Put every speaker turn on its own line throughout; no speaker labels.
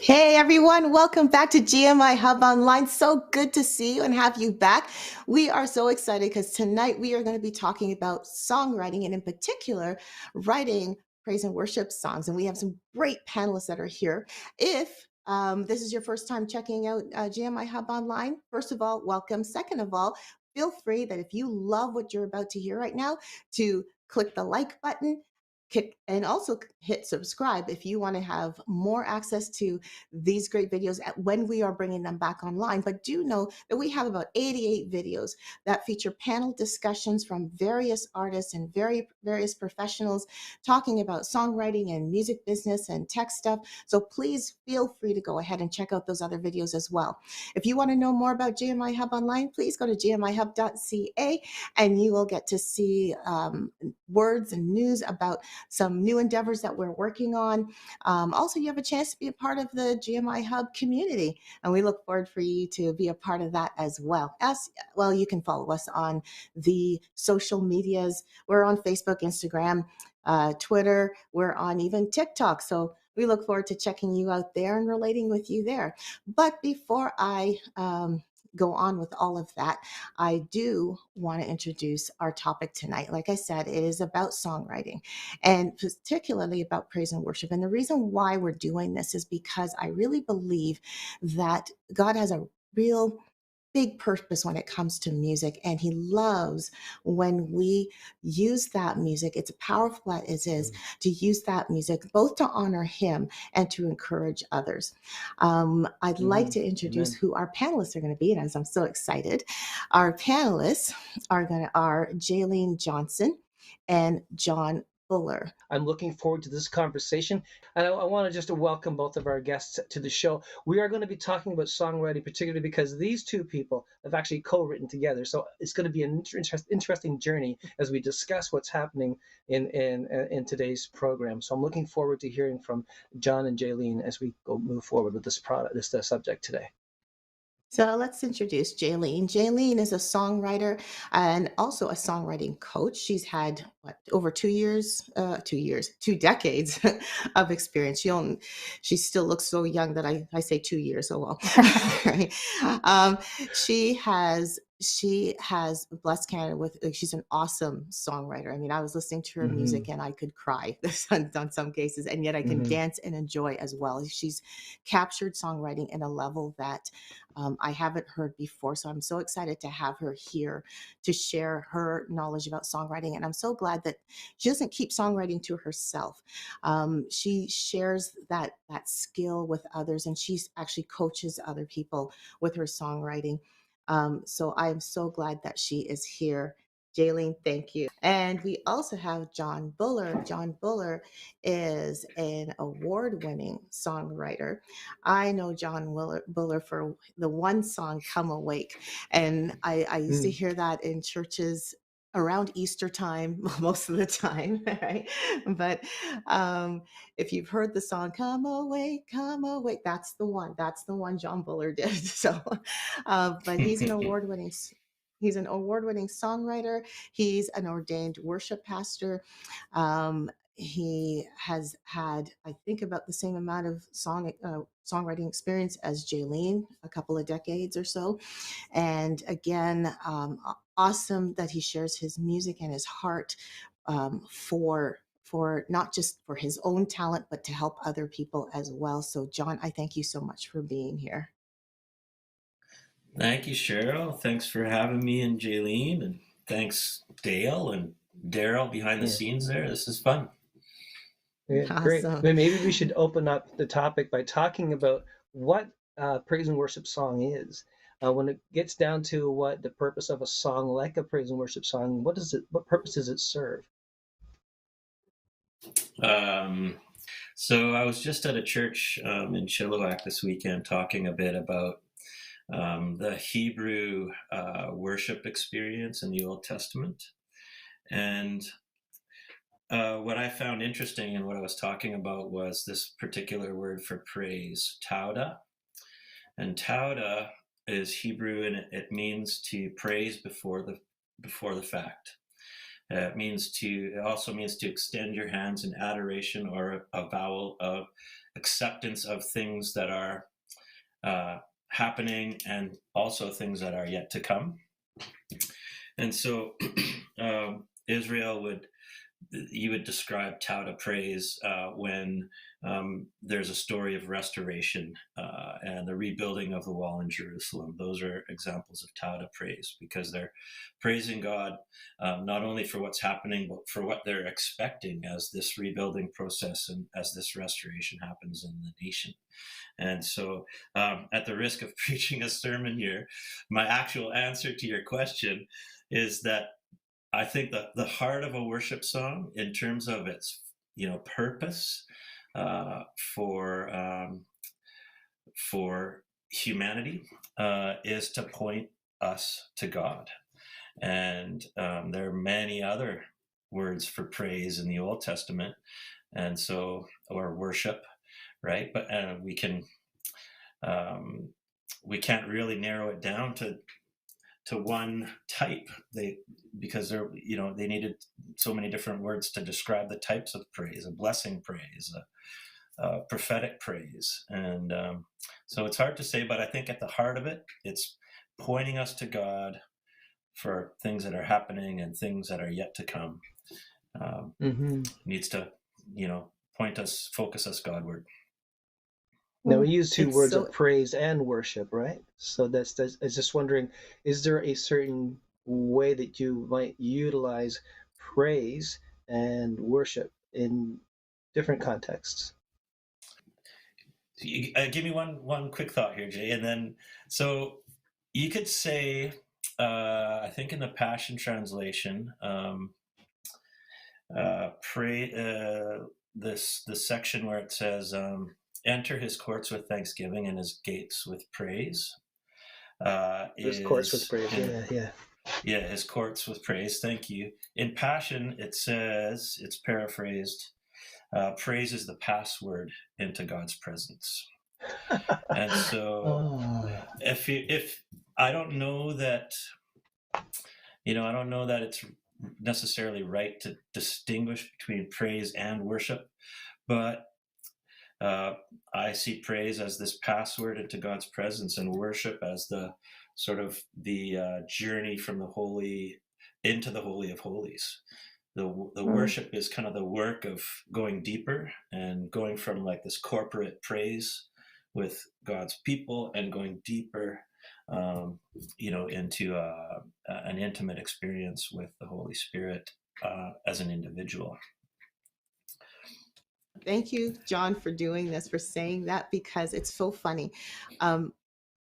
Hey everyone, welcome back to GMIHub Online. So good to see you and have you back. We are so excited because tonight we are going to be talking about songwriting and in particular, writing praise and worship songs. And we have some great panelists that are here. If this is your first time checking out GMIHub Online, first of all, welcome. Second of all, feel free that if you love what you're about to hear right now to click the like button, and also hit subscribe if you want to have more access to these great videos when we are bringing them back online. But do know that we have about 88 videos that feature panel discussions from various artists and various professionals talking about songwriting and music business and tech stuff. So please feel free to go ahead and check out those other videos as well. If you want to know more about GMIHub Online, please go to gmihub.ca and you will get to see words and news about some new endeavors that we're working on. Also, you have a chance to be a part of the GMIHub community, and we look forward for you to be a part of that as well. As well, you can follow us on the social medias. We're on Facebook, Instagram, Twitter. We're on even TikTok. So we look forward to checking you out there and relating with you there. But before I go on with all of that, I do want to introduce our topic tonight. Like I said, it is about songwriting and particularly about praise and worship. And the reason why we're doing this is because I really believe that God has a real big purpose when it comes to music, and he loves when we use that music. It's powerful as it is to use that music both to honor him and to encourage others. I'd like to introduce who our panelists are going to be, and as I'm so excited, our panelists are Jaylene Johnson and Jon Buller.
I'm looking forward to this conversation. And I want to just welcome both of our guests to the show. We are going to be talking about songwriting, particularly because these two people have actually co-written together. So it's going to be an interesting journey as we discuss what's happening in today's program. So I'm looking forward to hearing from Jon and Jaylene as we move forward with this subject today.
So let's introduce Jaylene. Jaylene is a songwriter and also a songwriting coach. She's had over 2 decades of experience. She still looks so young that I say 2 years. Oh well. Right. She has blessed Canada with, she's an awesome songwriter. I mean, I was listening to her music and I could cry on some cases, and yet I can dance and enjoy as well. She's captured songwriting in a level that I haven't heard before. So I'm so excited to have her here to share her knowledge about songwriting. And I'm so glad that she doesn't keep songwriting to herself. She shares that skill with others, and she actually coaches other people with her songwriting. So I'm so glad that she is here. Jaylene, thank you. And we also have Jon Buller. Jon Buller is an award-winning songwriter. I know Jon Buller for the one song, Come Awake. And I used to hear that in churches around Easter time, most of the time, right? But if you've heard the song, Come Awake, that's the one. That's the one Jon Buller did. So, but he's an award-winning songwriter. He's an ordained worship pastor. He has had, I think, about the same amount of songwriting experience as Jaylene, a couple of decades or so. And again, awesome that he shares his music and his heart for not just for his own talent, but to help other people as well. So, Jon, I thank you so much for being here.
Thank you, Cheryl. Thanks for having me and Jaylene, and thanks Dale and Daryl behind the scenes there. This is fun.
Yeah, great.
Awesome.
Maybe we should open up the topic by talking about what praise and worship song is. When it gets down to what the purpose of a song like a praise and worship song, what purpose does it serve?
Um, so I was just at a church in Chilliwack this weekend talking a bit about the Hebrew worship experience in the Old Testament. And what I found interesting and what I was talking about was this particular word for praise, tauda. And tauda is Hebrew, and it means to praise before the fact. It also means to extend your hands in adoration or a avowal of acceptance of things that are happening and also things that are yet to come. And so Israel you would describe Tauda praise when there's a story of restoration and the rebuilding of the wall in Jerusalem. Those are examples of Tauda praise because they're praising God not only for what's happening, but for what they're expecting as this rebuilding process and as this restoration happens in the nation. And so, at the risk of preaching a sermon here, my actual answer to your question is that I think that the heart of a worship song, in terms of its purpose uh, for for humanity, is to point us to God. And there are many other words for praise in the Old Testament, and so or worship, right? But we can't really narrow it down to one type because they needed so many different words to describe the types of praise, a blessing praise, a prophetic praise. And so it's hard to say, but I think at the heart of it, it's pointing us to God for things that are happening and things that are yet to come. Needs to focus us Godward.
Now we use two
It's
words
so
of praise and worship, right? So that's I was just wondering, is there a certain way that you might utilize praise and worship in different contexts?
Give me one quick thought here, Jay, and then so you could say, I think in the Passion Translation, pray the section where it says, "Enter his courts with thanksgiving and his gates with praise."
This course with
Is
praise,
in
yeah.
his courts with praise. Thank you. In Passion, it says, it's paraphrased, praise is the password into God's presence. And so
Oh,
if I don't know that, I don't know that it's necessarily right to distinguish between praise and worship, but I see praise as this password into God's presence and worship as the sort of the journey from the holy into the Holy of Holies. The worship is kind of the work of going deeper and going from like this corporate praise with God's people and going deeper, into an intimate experience with the Holy Spirit as an individual.
Thank you, John, for doing this, for saying that, because it's so funny. Um,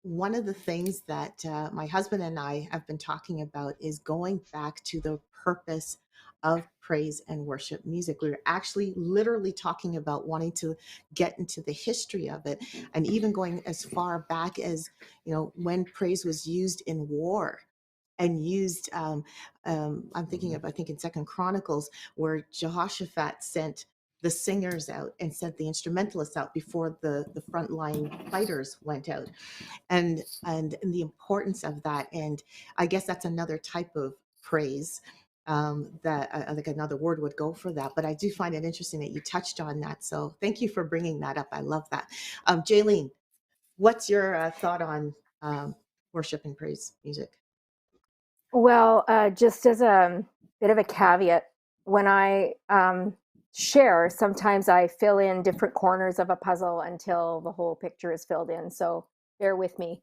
one of the things that my husband and I have been talking about is going back to the purpose of praise and worship music. We were actually literally talking about wanting to get into the history of it, and even going as far back as, when praise was used in war and used. I'm thinking of, I think in Second Chronicles, where Jehoshaphat sent the singers out and sent the instrumentalists out before the frontline fighters went out, and the importance of that. And I guess that's another type of praise, that I think another word would go for that. But I do find it interesting that you touched on that. So thank you for bringing that up. I love that. Jaylene, what's your thought on worship and praise music?
Well, just as a bit of a caveat, when I share, sometimes I fill in different corners of a puzzle until the whole picture is filled in. So bear with me.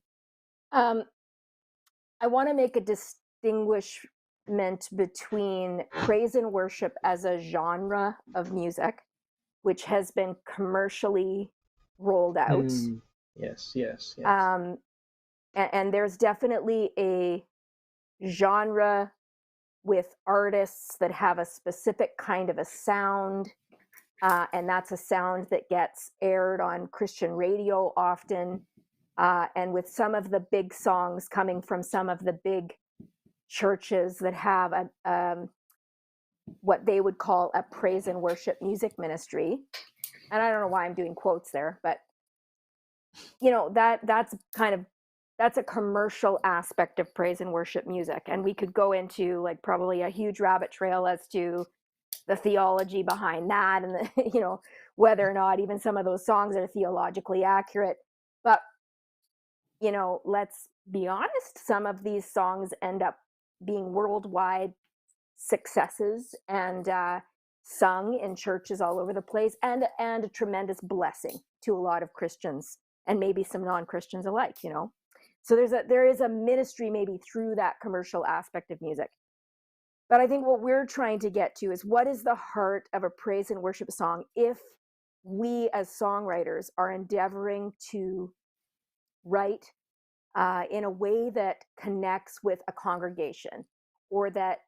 I want to make a distinguishment between praise and worship as a genre of music, which has been commercially rolled out.
Yes, yes, yes.
And there's definitely a genre with artists that have a specific kind of a sound, and that's a sound that gets aired on Christian radio often. And with some of the big songs coming from some of the big churches that have what they would call a praise and worship music ministry. And I don't know why I'm doing quotes there, but that's a commercial aspect of praise and worship music. And we could go into like probably a huge rabbit trail as to the theology behind that, and the, whether or not even some of those songs are theologically accurate. But let's be honest, some of these songs end up being worldwide successes and sung in churches all over the place, and a tremendous blessing to a lot of Christians and maybe some non-Christians alike. So there is a ministry maybe through that commercial aspect of music. But I think what we're trying to get to is, what is the heart of a praise and worship song if we as songwriters are endeavoring to write in a way that connects with a congregation, or that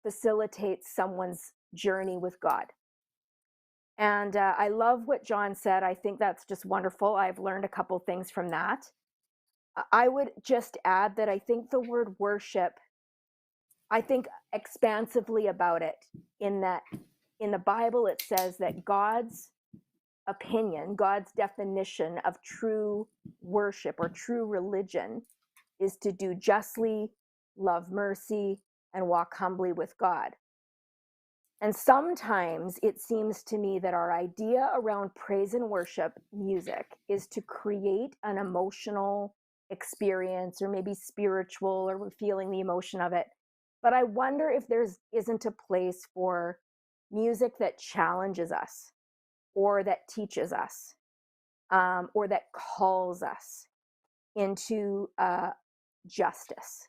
facilitates someone's journey with God. And I love what Jon said. I think that's just wonderful. I've learned a couple things from that. I would just add that I think the word worship, I think expansively about it, in that in the Bible it says that God's opinion, God's definition of true worship or true religion is to do justly, love mercy, and walk humbly with God. And sometimes it seems to me that our idea around praise and worship music is to create an emotional experience, or maybe spiritual, or we're feeling the emotion of it. But I wonder if there isn't a place for music that challenges us, or that teaches us, or that calls us into justice,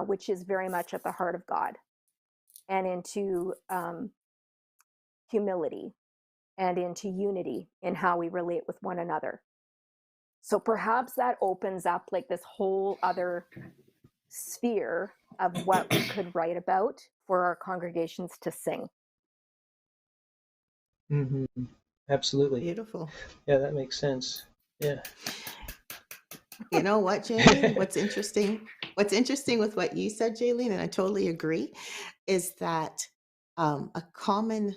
which is very much at the heart of God, and into humility, and into unity in how we relate with one another. So perhaps that opens up like this whole other sphere of what we could write about for our congregations to sing.
Absolutely.
Beautiful.
Yeah, that makes sense. Yeah.
You know what, Jaylene? What's interesting with what you said, Jaylene, and I totally agree, is that a common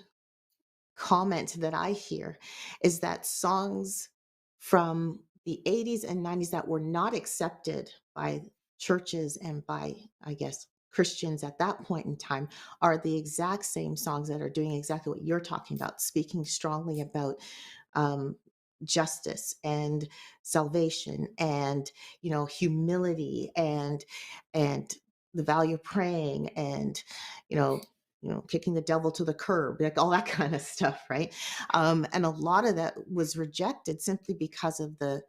comment that I hear is that songs from the 80s and 90s that were not accepted by churches and by, I guess, Christians at that point in time are the exact same songs that are doing exactly what you're talking about, speaking strongly about justice and salvation, and humility, and the value of praying, and kicking the devil to the curb, like all that kind of stuff, right? And a lot of that was rejected simply because of the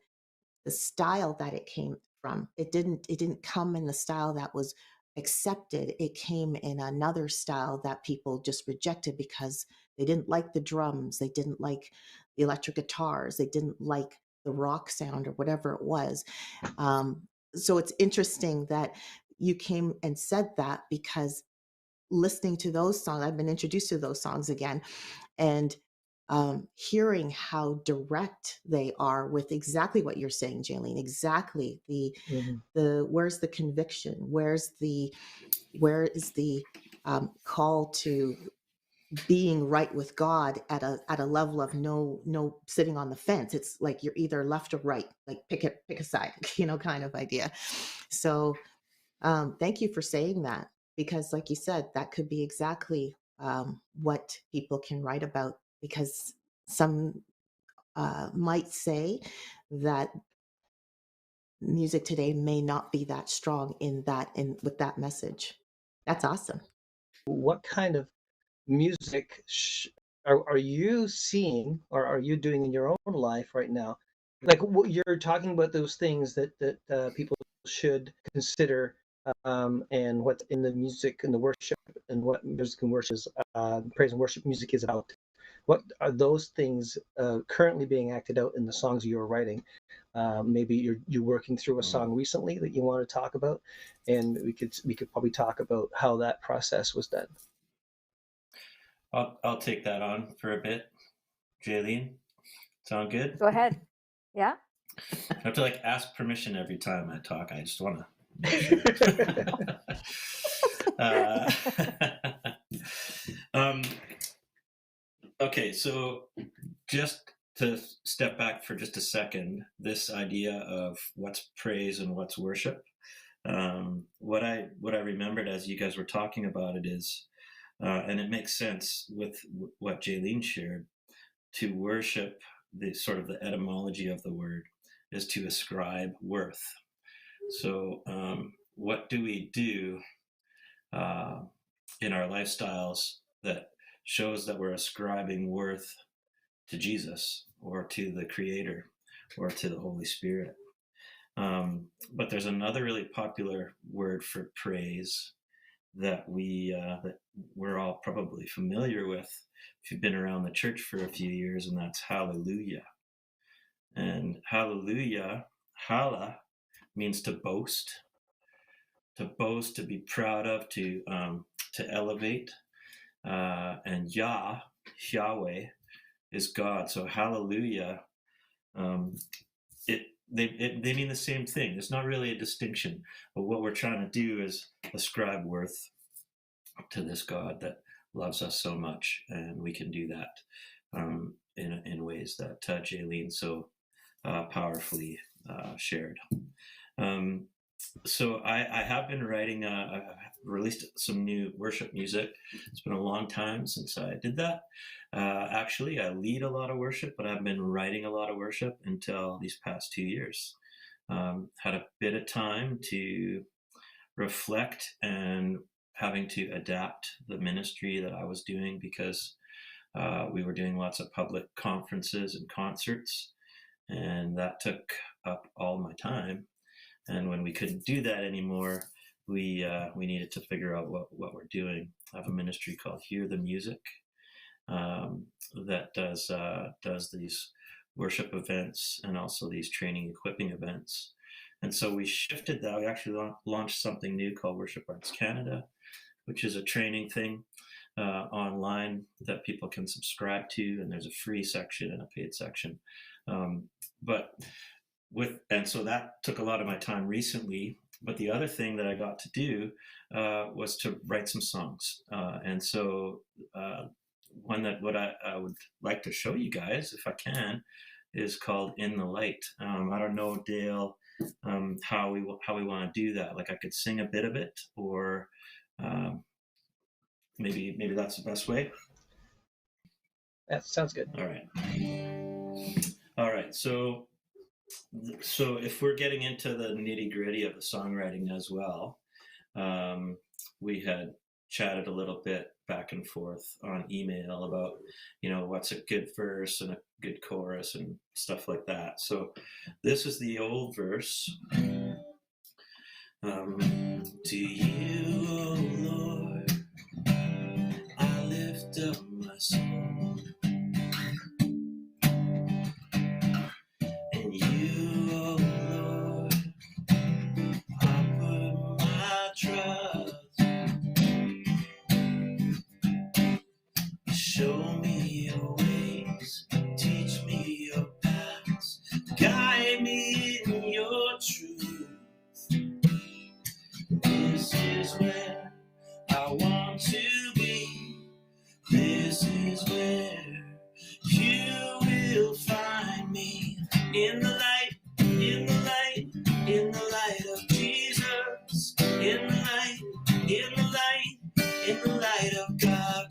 style that it came from. It didn't come in the style that was accepted. It came in another style that people just rejected because they didn't like the drums, they didn't like the electric guitars, they didn't like the rock sound or whatever it was. So it's interesting that you came and said that, because listening to those songs, I've been introduced to those songs again, and hearing how direct they are with exactly what you're saying, Jaylene. Exactly the where's the conviction? Where is the call to being right with God at a level of no sitting on the fence. It's like you're either left or right, like pick a side, kind of idea. So thank you for saying that, because like you said, that could be exactly what people can write about, because some might say that music today may not be that strong with that message. That's awesome.
What kind of music are you seeing, or are you doing in your own life right now? Like, you're talking about those things that people should consider, and what in the music and the worship, and what music and worship, praise and worship music is about. What are those things currently being acted out in the songs you're writing? Maybe you're working through a song recently that you want to talk about, and we could probably talk about how that process was done.
I'll take that on for a bit. Jaylene, sound good?
Go ahead. Yeah.
I have to like ask permission every time I talk. I just want to make sure. Okay, so just to step back for just a second, this idea of what's praise and what's worship. What I remembered as you guys were talking about it is, and it makes sense with what Jaylene shared. To worship, the sort of the etymology of the word is to ascribe worth. So, what do we do in our lifestyles that shows that we're ascribing worth to Jesus or to the Creator or to the Holy Spirit? But there's another really popular word for praise that we're all probably familiar with if you've been around the church for a few years, and that's hallelujah. And hallelujah, halla, means to boast, to be proud of, to elevate. And Yahweh is God. So hallelujah, they mean the same thing. There's not really a distinction, but what we're trying to do is ascribe worth to this God that loves us so much, and we can do that in ways that Jaylene so powerfully shared. So I have been writing, I've released some new worship music. It's been a long time since I did that. Actually, I lead a lot of worship, but I've been writing a lot of worship until these past 2 years. Had a bit of time to reflect and having to adapt the ministry that I was doing because we were doing lots of public conferences and concerts, and that took up all my time. And when we couldn't do that anymore, we needed to figure out what we're doing. I have a ministry called Hear the Music that does these worship events and also these training equipping events. And so we shifted that. We actually launched something new called Worship Arts Canada, which is a training thing online that people can subscribe to, and there's a free section and a paid section. And so that took a lot of my time recently. But the other thing that I got to do was to write some songs. And so what I would like to show you guys, if I can, is called "In the Light." I don't know, Dale, how we want to do that. Like I could sing a bit of it, or maybe that's the best way.
That sounds good.
All right. So if we're getting into the nitty gritty of the songwriting as well, we had chatted a little bit back and forth on email about, what's a good verse and a good chorus and stuff like that. So this is the old verse. To you, oh Lord, I lift up my soul. And you, oh Lord, I put my trust. Show me your ways, teach me your paths, guide me in your truth. This is where I want to be. This is where you will find me. In the light, in the light, in the light of Jesus. In the light, in the light, in the light of God.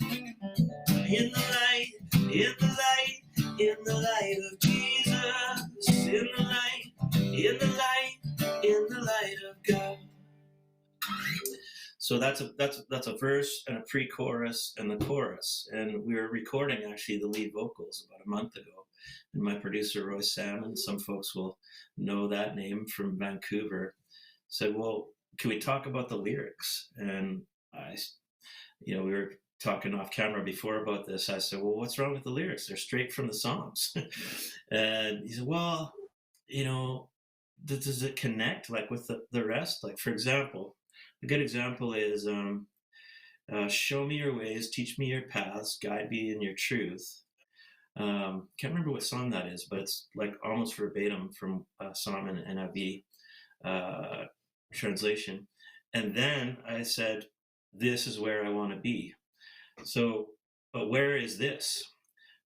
In the light, in the light, in the light of Jesus. In the light, in the light, in the light of God. So that's a verse and a pre-chorus and the chorus. And we were recording actually the lead vocals about a month ago. And my producer, Roy Salmon, some folks will know that name from Vancouver, said, well, can we talk about the lyrics? And we were talking off camera before about this. I said, well, what's wrong with the lyrics? They're straight from the Psalms. And he said, well, you know, does it connect like with the rest? Like, for example, a good example is, show me your ways, teach me your paths, guide me in your truth. Can't remember what song that is, but it's like almost verbatim from Psalm and NIV translation. And then I said, this is where I want to be. So, but where is this?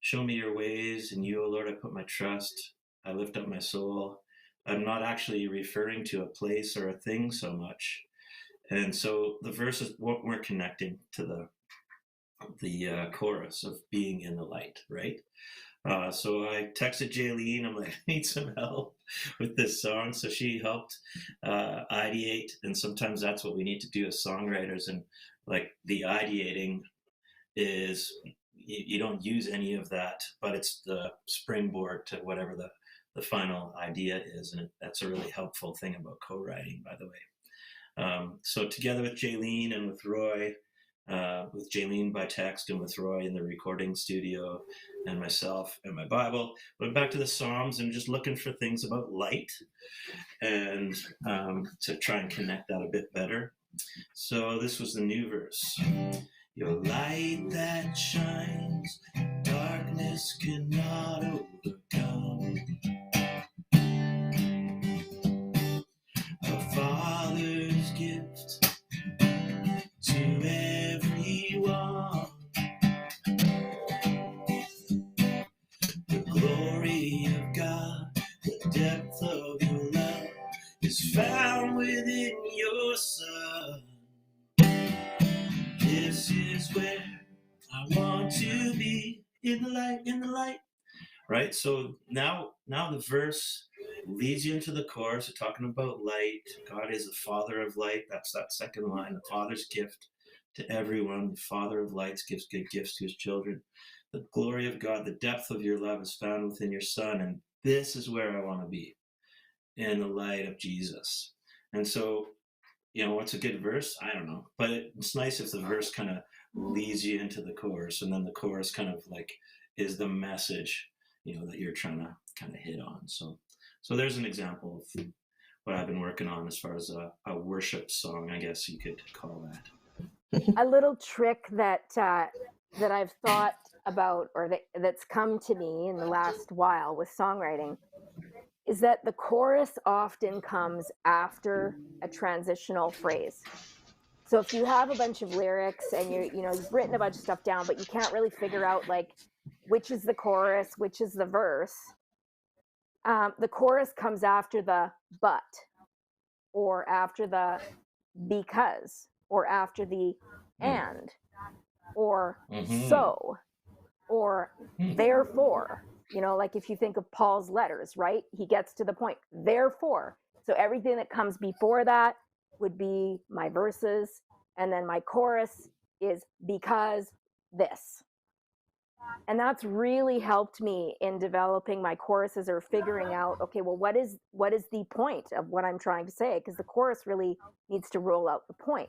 Show me your ways, and you, O Lord, I put my trust. I lift up my soul. I'm not actually referring to a place or a thing so much. And so the verse is what we're connecting to the chorus of being in the light, right? So I texted Jaylene. I'm like, I need some help with this song. So she helped ideate. And sometimes that's what we need to do as songwriters. And like the ideating is you don't use any of that, but it's the springboard to whatever the final idea is. And that's a really helpful thing about co-writing, by the way. So together with Jaylene and with Roy, with Jaylene by text and with Roy in the recording studio and myself and my Bible, went back to the Psalms and just looking for things about light and to try and connect that a bit better. So this was the new verse. Your light that shines, darkness cannot overcome. A father's gift to everyone. The glory of God, the depth of your love is found within your Son. This is where I want to be, in the light, in the light. Right? So now the verse leads you into the chorus. We're talking about light. God is the Father of light. That's that second line. The Father's gift to everyone. The Father of lights gives good gifts to his children. The glory of God, the depth of your love is found within your Son. And this is where I want to be, in the light of Jesus. And so, you know, what's a good verse? I don't know. But it's nice if the verse kind of leads you into the chorus, and then the chorus kind of like is the message, you know, that you're trying to kind of hit on. So there's an example of what I've been working on as far as a worship song, I guess you could call that.
A little trick that I've thought about, or that's come to me in the last while with songwriting, is that the chorus often comes after a transitional phrase. So if you have a bunch of lyrics and you've written a bunch of stuff down, but you can't really figure out like which is the chorus, which is the verse, the chorus comes after the but, or after the because, or after the and, or so, or therefore. You know, like if you think of Paul's letters, right? He gets to the point, therefore. So everything that comes before that would be my verses. And then my chorus is because this. And that's really helped me in developing my choruses, or figuring out, okay, well, what is the point of what I'm trying to say? Because the chorus really needs to roll out the point.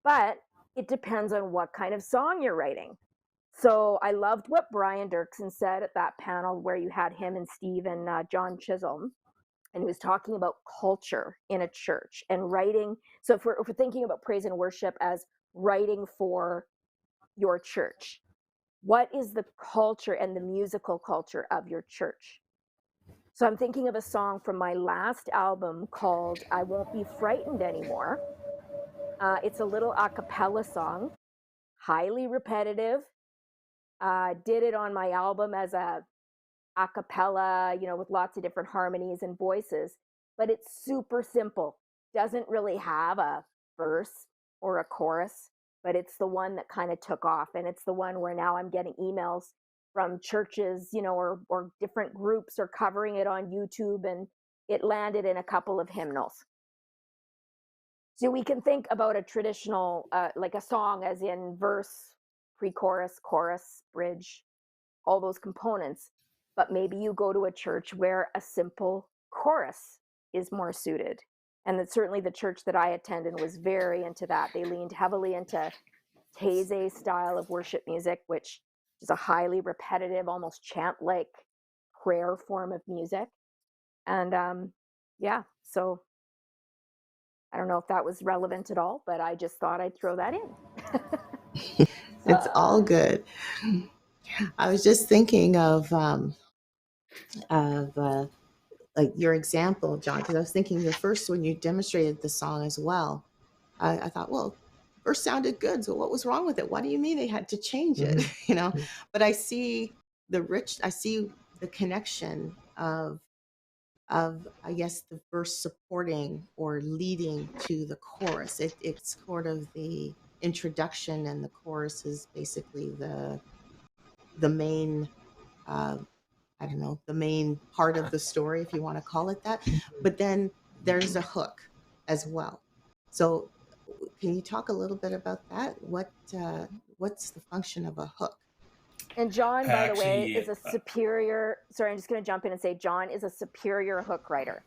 But it depends on what kind of song you're writing. So I loved what Brian Dirksen said at that panel where you had him and Steve and John Chisholm, and he was talking about culture in a church and writing. So if we're thinking about praise and worship as writing for your church, what is the culture and the musical culture of your church? So I'm thinking of a song from my last album called I Won't Be Frightened Anymore. It's a little a cappella song, highly repetitive. Did it on my album as a cappella, with lots of different harmonies and voices, but it's super simple. Doesn't really have a verse or a chorus, but it's the one that kind of took off. And it's the one where now I'm getting emails from churches, or different groups are covering it on YouTube, and it landed in a couple of hymnals. So we can think about a traditional, like a song as in verse, pre-chorus, chorus, bridge, all those components. But maybe you go to a church where a simple chorus is more suited. And that certainly the church that I attended was very into that. They leaned heavily into Taizé style of worship music, which is a highly repetitive, almost chant-like prayer form of music. And yeah, so I don't know if that was relevant at all, but I just thought I'd throw that in.
It's all good. I was just thinking of like your example, John, because I was thinking the first when you demonstrated the song as well, I thought, well, first sounded good. So what was wrong with it? What do you mean they had to change it? You know, but I see I see the connection of I guess the verse supporting or leading to the chorus. It's sort of the introduction, and the chorus is basically the main uh, I don't know, the main part of the story, if you want to call it that. But then there's a hook as well. So can you talk a little bit about that? What's the function of a hook?
And John, by the way,
Actually,
is a superior. Sorry, I'm just going to jump in and say John is a superior hook writer.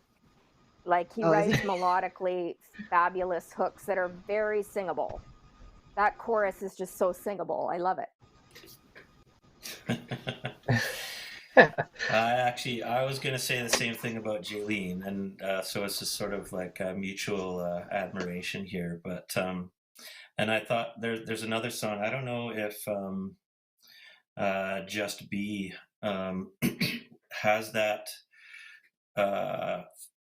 Like he
Oh, is
writes
it?
melodically fabulous hooks that are very singable. That chorus is just so singable. I love it.
I was going to say the same thing about Jaylene, and so it's just sort of like a mutual admiration here. But and I thought there's another song. I don't know if Just Be has that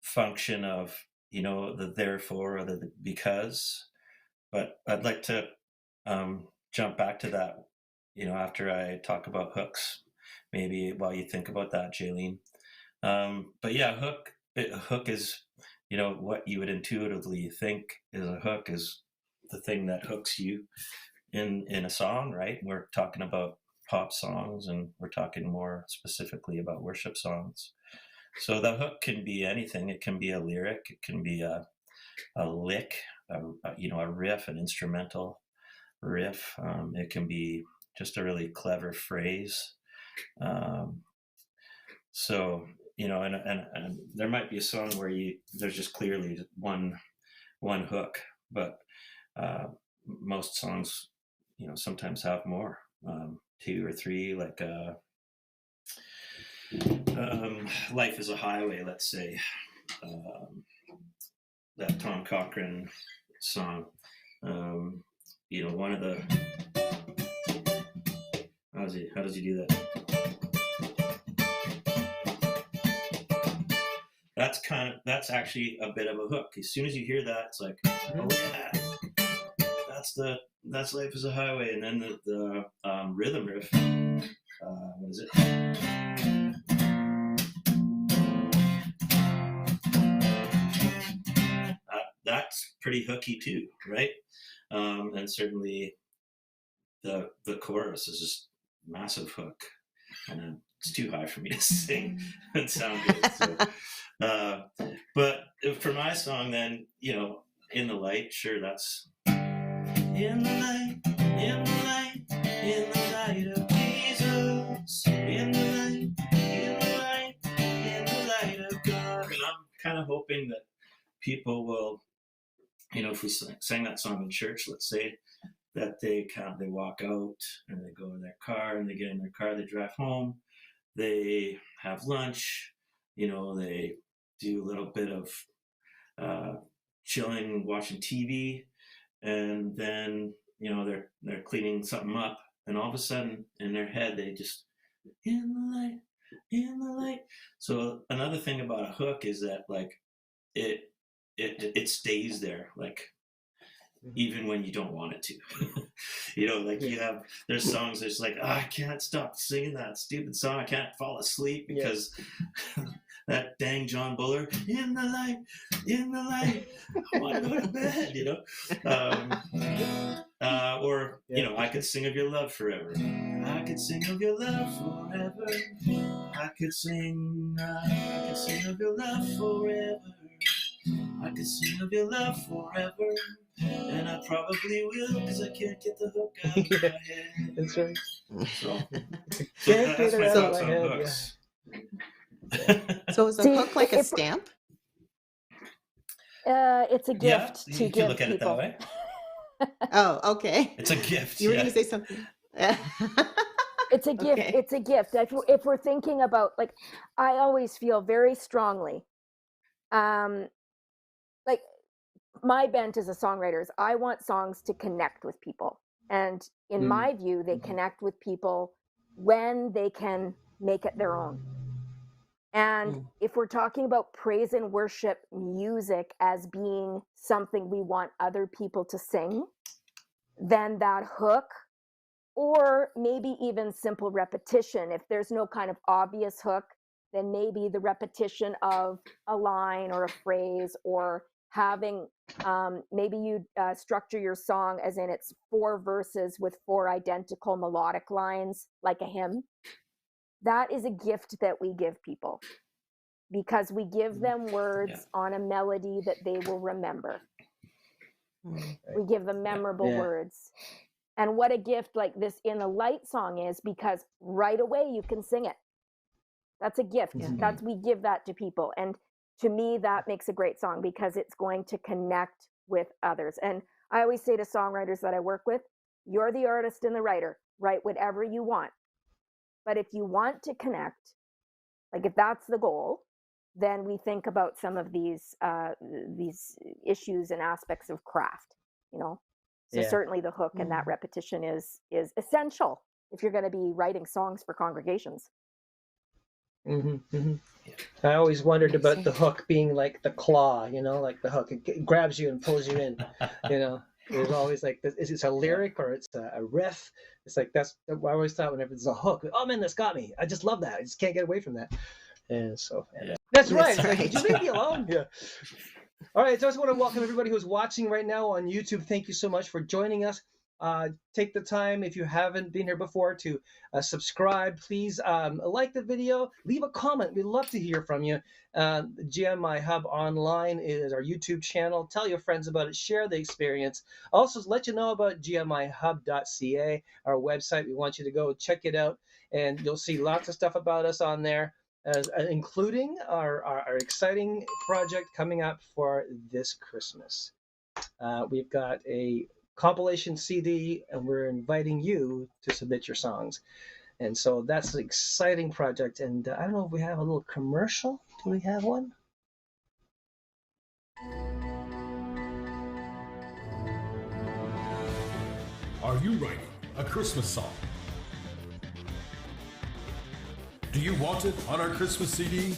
function of, you know, the therefore or the because, but I'd like to jump back to that, you know, after I talk about hooks, maybe while you think about that, Jaylene. But yeah, a hook is, you know, what you would intuitively think is a hook is the thing that hooks you in a song, right? We're talking about pop songs, and we're talking more specifically about worship songs. So the hook can be anything. It can be a lyric, it can be a lick, you know, a riff, an instrumental riff. It can be just a really clever phrase. So, you know, and there might be a song where there's just clearly one hook, but most songs, you know, sometimes have more, 2 or 3, like Life is a Highway, let's say, that Tom Cochrane song. You know, one of the how does he do that? That's actually a bit of a hook. As soon as you hear that, it's like, oh yeah, that's Life is a Highway. And then the rhythm riff, what is it? That's pretty hooky too, right? And certainly the chorus is just massive hook, and it's too high for me to sing and sound good. So, but for my song, then, you know, In the Light, sure, that's in the light, in the light, in the light of Jesus, in the light, in the light, in the light of God. And I'm kind of hoping that people will, you know, if we sang that song in church, let's say, that they walk out and they go in their car and they get in their car, they drive home, they have lunch, you know, they do a little bit of chilling, watching TV, and then, you know, they're cleaning something up, and all of a sudden in their head they just, in the light, in the light. So another thing about a hook is that, like, it stays there, like, even when you don't want it to. You know, like, there's songs that's like, oh, I can't stop singing that stupid song, I can't fall asleep because that dang Jon Buller, in the light, I want to go to bed, you know. Or, you know, I could sing of your love forever. I could sing of your love forever. I could sing of your love forever. I could sing of your love forever. And I probably will, because I can't get the hook out of my head.
That's right.
So
Can't
that's
get
my
it out of
thoughts
my
on
head.
hooks.
So is a
See,
hook like a stamp?
It's a
Yeah,
gift to
you can
give
look at it that
people.
way.
Oh, okay.
It's a gift.
You were
Yeah.
going to say something.
It's a gift.
Okay.
It's a gift. If we're thinking about, like, I always feel very strongly, like, my bent as a songwriter is I want songs to connect with people. And in my view, they connect with people when they can make it their own. And if we're talking about praise and worship music as being something we want other people to sing, then that hook, or maybe even simple repetition, if there's no kind of obvious hook, then maybe the repetition of a line or a phrase, or having maybe you structure your song as in it's 4 verses with 4 identical melodic lines, like a hymn. That is a gift that we give people, because we give them words on a melody that they will remember. We give them memorable words. And what a gift like this In the Light song is, because right away you can sing it. That's a gift. We give that to people. And to me, that makes a great song, because it's going to connect with others. And I always say to songwriters that I work with, you're the artist and the writer. Write whatever you want. But if you want to connect, like if that's the goal, then we think about some of these issues and aspects of craft, you know. So certainly the hook and that repetition is essential if you're going to be writing songs for congregations.
I always wondered about the hook being like the claw, you know, like the hook. It grabs you and pulls you in, you know. There's always like, is it a lyric or it's a riff? It's like, that's what I always thought whenever there's a hook. Oh man, that's got me. I just love that. I just can't get away from that. And so, that's right. Did you leave me alone? Yeah. All right, so I just want to welcome everybody who's watching right now on YouTube. Thank you so much for joining us. Take the time, if you haven't been here before, to subscribe. Please like the video, leave a comment. We'd love to hear from you. GMIHub Online is our YouTube channel. Tell your friends about it. Share the experience. Also, let you know about GMIHub.ca, our website. We want you to go check it out, and you'll see lots of stuff about us on there, including our exciting project coming up for this Christmas. We've got a compilation CD, and we're inviting you to submit your songs. And so that's an exciting project. And I don't know if we have a little commercial. Do we have one?
Are you writing a Christmas song? Do you want it on our Christmas CD?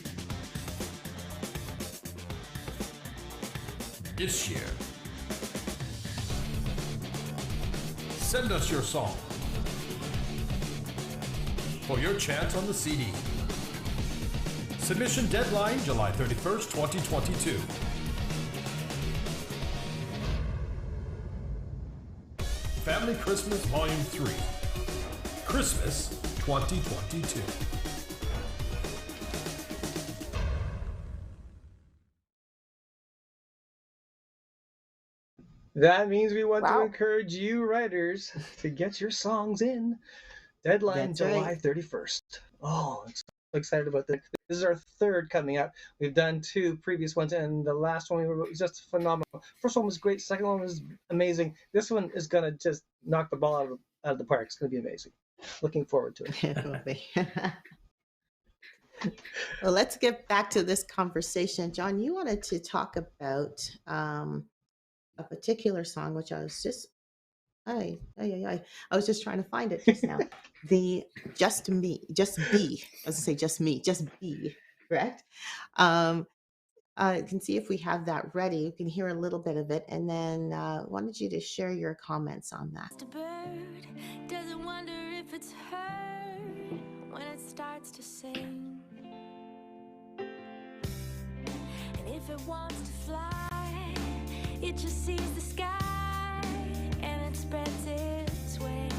This year, send us your song for your chance on the CD. Submission deadline July 31st, 2022. Family Christmas Volume 3, Christmas 2022.
That means we want to encourage you writers to get your songs in. Deadline July 31st. Oh, I'm so excited about this. This is our third coming up. We've done 2 previous ones, and the last one was just phenomenal. First one was great. Second one was amazing. This one is going to just knock the ball out of the park. It's going to be amazing. Looking forward to it.
It will be. Well, let's get back to this conversation. Jon, you wanted to talk about a particular song, which I was just, I was just trying to find it just now. The Just Me, Just Be. I was going to say Just Me, Just Be, correct? I can see if we have that ready. You can hear a little bit of it, and then wanted you to share your comments on that.
The bird doesn't wonder if it's heard when it starts to sing. And if it wants to fly, it just sees the sky and it spreads its wings.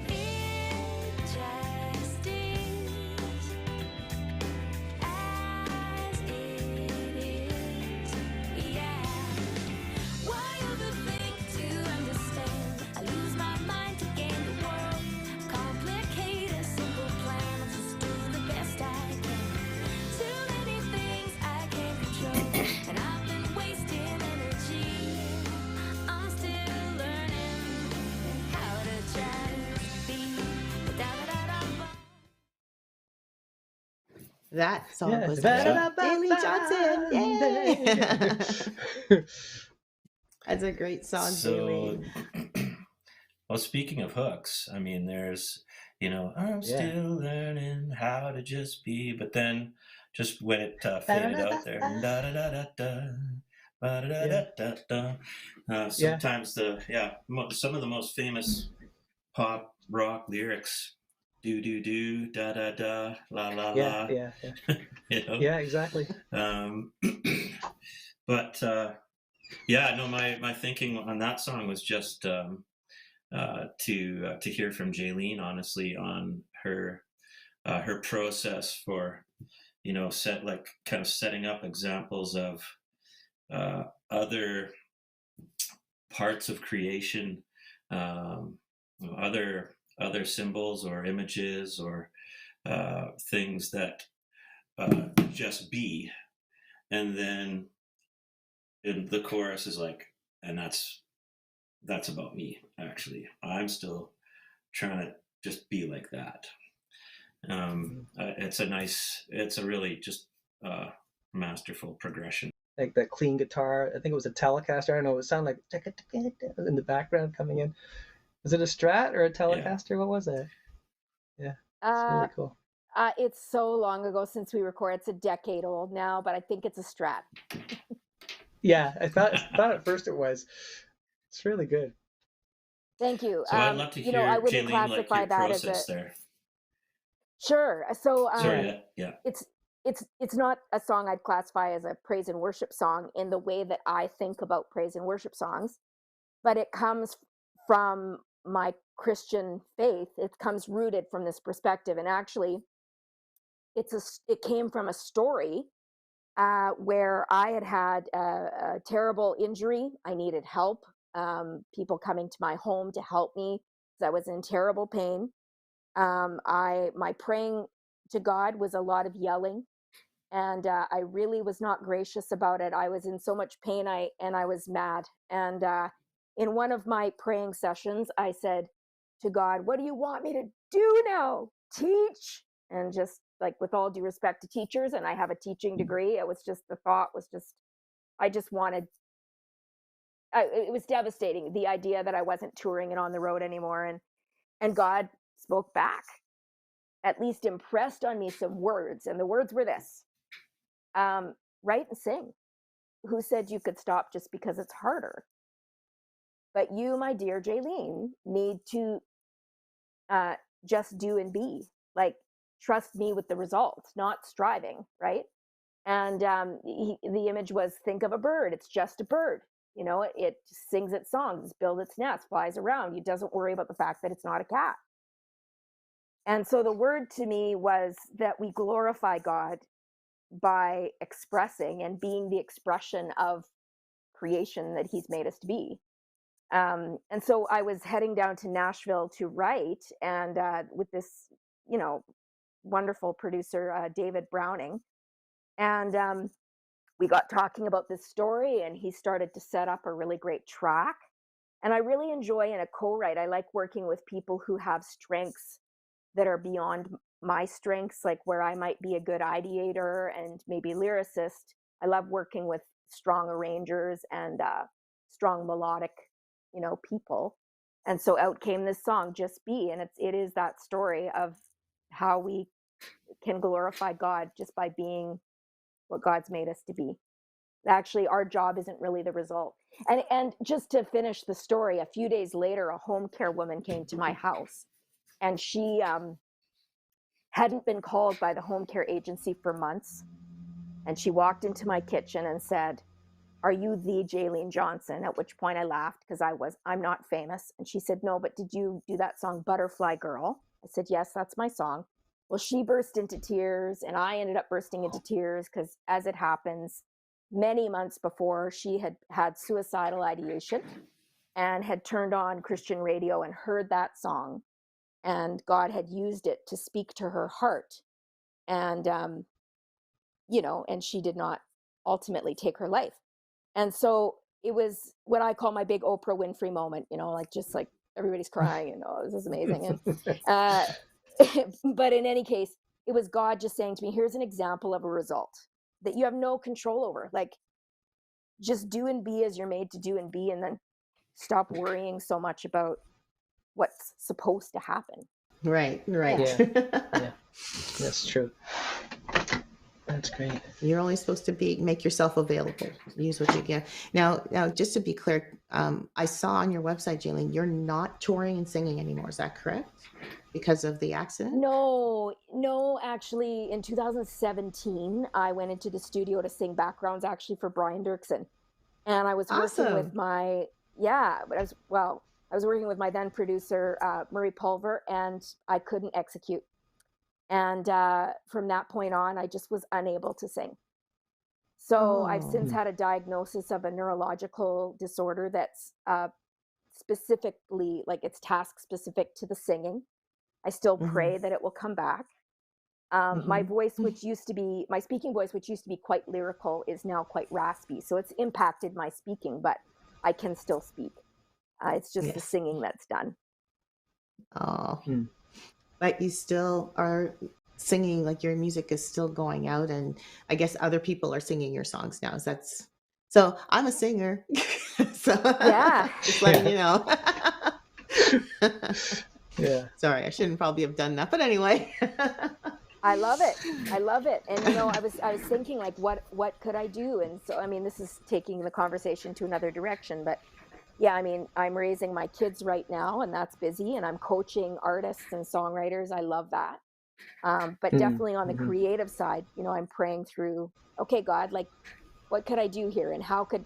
It just is as it is, yeah. Why overthink to understand? I lose my mind to gain the world. Complicate a simple plan. I'll just do the best I can. Too many things I can't control, and I've been wasting energy
That song
Yeah.
was Jaylene Johnson. Yay! That's a great song,
So,
Jaylene.
well, speaking of hooks, I mean, there's, I'm
Yeah.
still learning how to just be, but then just when it faded out there, da da da da da, ba da da da da da. Sometimes some of the most famous pop rock lyrics, do do do, da da da, la la la,
Yeah.
you know.
Yeah, exactly.
But no, my thinking on that song was just to hear from Jaylene, honestly, on her process for kind of setting up examples of other parts of creation, other symbols or images or things that just be, and then in the chorus is like, and that's about me. Actually, I'm still trying to just be like that. It's a really just masterful progression.
Like that clean guitar. I think it was a Telecaster. I don't know. It sounded like in the background coming in. Was it a Strat or a Telecaster? Yeah. What was it? Yeah, it's really cool.
It's so long ago since we recorded. It's a decade old now, but I think it's a Strat.
Yeah, I thought at first it was. It's really good.
Thank you.
So I'd love to hear,
I wouldn't
Jaylene,
classify
your
that
process
as
there.
Sure. So
Sorry, yeah.
It's not a song I'd classify as a praise and worship song in the way that I think about praise and worship songs, but it comes from my Christian faith. It comes rooted from this perspective, and actually, it came from a story where I had a terrible injury. I needed help. People coming to my home to help me because I was in terrible pain. My praying to God was a lot of yelling, and I really was not gracious about it. I was in so much pain, and I was mad. And in one of my praying sessions, I said to God, "What do you want me to do now? Teach?" And just like, with all due respect to teachers, and I have a teaching degree, it was just, the thought was just, I just wanted, it was devastating, the idea that I wasn't touring and on the road anymore. And God spoke back, at least impressed on me some words. And the words were this: write and sing. Who said you could stop just because it's harder? But you, my dear Jaylene, need to just do and be. Like, trust me with the results, not striving, right? And the image was, think of a bird. It's just a bird. It sings its songs, builds its nest, flies around. It doesn't worry about the fact that it's not a cat. And so the word to me was that we glorify God by expressing and being the expression of creation that he's made us to be. And so I was heading down to Nashville to write, and with this, wonderful producer, David Browning. And we got talking about this story, and he started to set up a really great track. And I really enjoy, in a co-write, I like working with people who have strengths that are beyond my strengths, like where I might be a good ideator and maybe lyricist. I love working with strong arrangers and strong melodic, people. And so out came this song, Just Be. And it is that story of how we can glorify God just by being what God's made us to be. Actually, our job isn't really the result. And just to finish the story, a few days later, a home care woman came to my house, and she hadn't been called by the home care agency for months. And she walked into my kitchen and said, "Are you the Jaylene Johnson?" At which point I laughed, because I'm not famous. And she said, "No, but did you do that song Butterfly Girl?" I said, "Yes, that's my song." Well, she burst into tears, and I ended up bursting into tears, because, as it happens, many months before, she had had suicidal ideation and had turned on Christian radio and heard that song. And God had used it to speak to her heart. And, and she did not ultimately take her life. And so it was what I call my big Oprah Winfrey moment, just like everybody's crying, this is amazing. And, but in any case, it was God just saying to me, here's an example of a result that you have no control over. Like, just do and be as you're made to do and be, and then stop worrying so much about what's supposed to happen.
Right, right.
Yeah. Yeah, that's true. That's great.
You're only supposed to make yourself available. Use what you can. Now, just to be clear, I saw on your website, Jaylene, you're not touring and singing anymore. Is that correct? Because of the accident?
No, actually, in 2017, I went into the studio to sing backgrounds actually for Brian Dirksen. And I was working with
Awesome.
my, I was working with my then producer, Murray Pulver, and I couldn't execute. And from that point on, I just was unable to sing. So I've since had a diagnosis of a neurological disorder that's specifically, like, it's task specific to the singing. I still pray that it will come back. My voice, which used to be, my speaking voice, which used to be quite lyrical, is now quite raspy. So it's impacted my speaking, but I can still speak. It's just the singing that's done.
Oh, but you still are singing, like your music is still going out, and I guess other people are singing your songs now. So I'm a singer. So
Yeah.
just letting you know.
Yeah.
Sorry, I shouldn't probably have done that, but anyway.
I love it. And I was thinking, like, what could I do? And so, I mean, this is taking the conversation to another direction, but yeah, I mean, I'm raising my kids right now, and that's busy, and I'm coaching artists and songwriters. I love that. But definitely on the creative side, I'm praying through, okay, God, like, what could I do here? And how could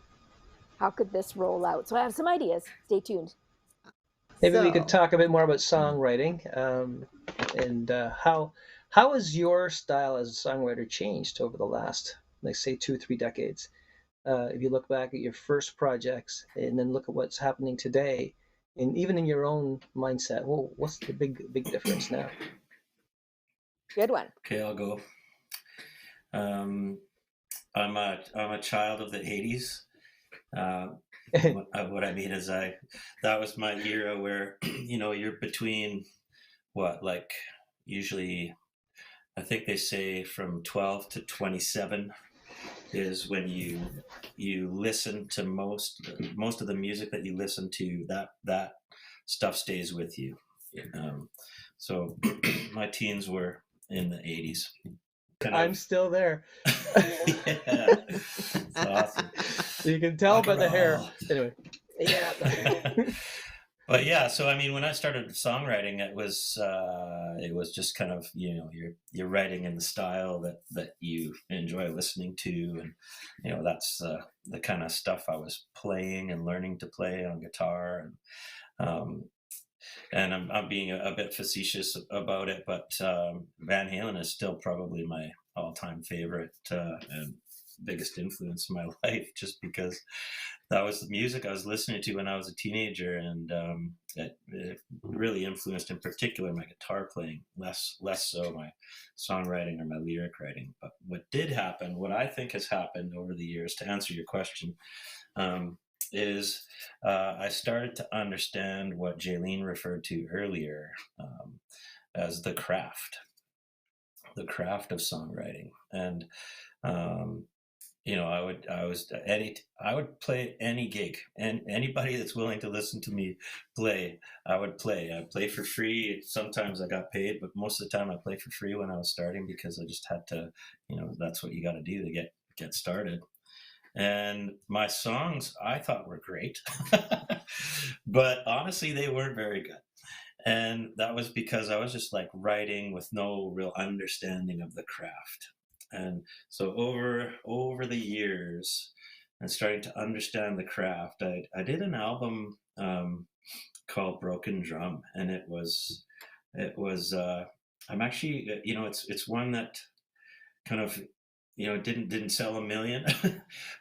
this roll out? So I have some ideas. Stay tuned.
Maybe we could talk a bit more about songwriting, and how has your style as a songwriter changed over the last, like, say, 2-3 decades? If you look back at your first projects and then look at what's happening today, and even in your own mindset, well, what's the big difference now?
Good one.
Okay, I'll go. I'm a child of the 80s. What I mean is that was my era where, you're between usually, I think they say from 12 to 27 is when you listen to most of the music that you listen to, that stuff stays with you. So my teens were in the 80s.
I'm still there.
Yeah, it's awesome.
You can tell by the hair. Anyway.
Yeah.
But yeah, so I mean, when I started songwriting, it was just kind of, you're writing in the style that you enjoy listening to, and that's the kind of stuff I was playing and learning to play on guitar, and I'm being a bit facetious about it, but Van Halen is still probably my all-time favorite and biggest influence in my life, just because that was the music I was listening to when I was a teenager, and it really influenced, in particular, my guitar playing, less so my songwriting or my lyric writing. But what I think has happened over the years, to answer your question, is I started to understand what Jaylene referred to earlier as the craft of songwriting. And I would play any gig, and anybody that's willing to listen to me play, I would play. I play for free. Sometimes I got paid, but most of the time I play for free when I was starting, because I just had to, that's what you got to do to get started. And my songs, I thought, were great, but honestly, they weren't very good. And that was because I was just, like, writing with no real understanding of the craft. And so over the years, and starting to understand the craft, I did an album called Broken Drum, and it was I'm actually, it's one that kind of, didn't sell a million,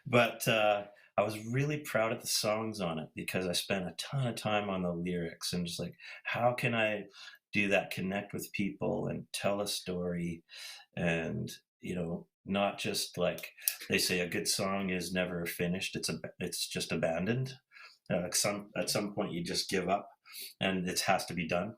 but I was really proud of the songs on it, because I spent a ton of time on the lyrics, and just like, how can I do that, connect with people and tell a story, and not just, like they say, a good song is never finished, it's just abandoned. At some point you just give up, and it has to be done.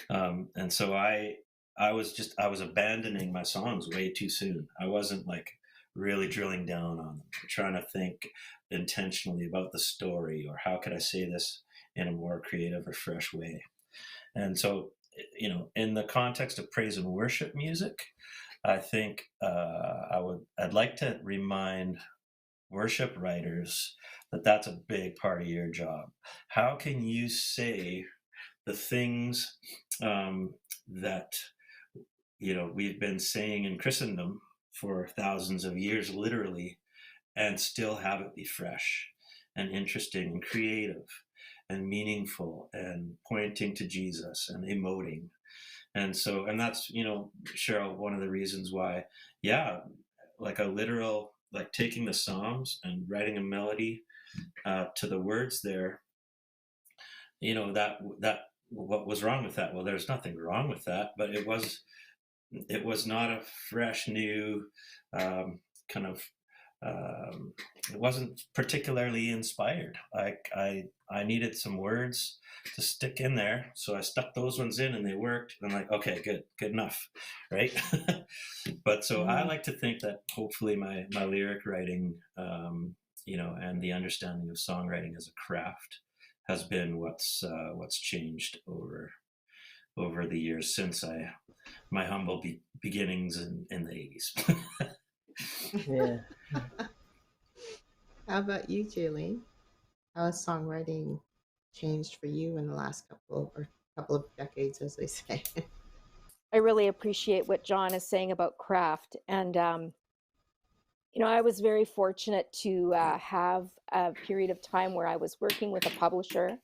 And so I I was abandoning my songs way too soon. I wasn't like really drilling down on them, trying to think intentionally about the story or how could I say this in a more creative or fresh way. And so, in the context of praise and worship music, I think I'd like to remind worship writers that that's a big part of your job. How can you say the things that we've been saying in Christendom for thousands of years, literally, and still have it be fresh and interesting and creative and meaningful and pointing to Jesus and emoting? And so, and that's, Cheryl, one of the reasons why, yeah, like a literal, like taking the Psalms and writing a melody to the words there, that what was wrong with that? Well, there's nothing wrong with that, but it was not a fresh, new kind of. It wasn't particularly inspired. I needed some words to stick in there, so I stuck those ones in, and they worked. I'm like, okay, good enough, right? But so I like to think that hopefully my lyric writing, and the understanding of songwriting as a craft has been what's changed over the years since my humble beginnings in the 80s.
Yeah.
How about you, Jaylene? How has songwriting changed for you in the last couple of decades, as they say?
I really appreciate what Jon is saying about craft. And, I was very fortunate to have a period of time where I was working with a publisher.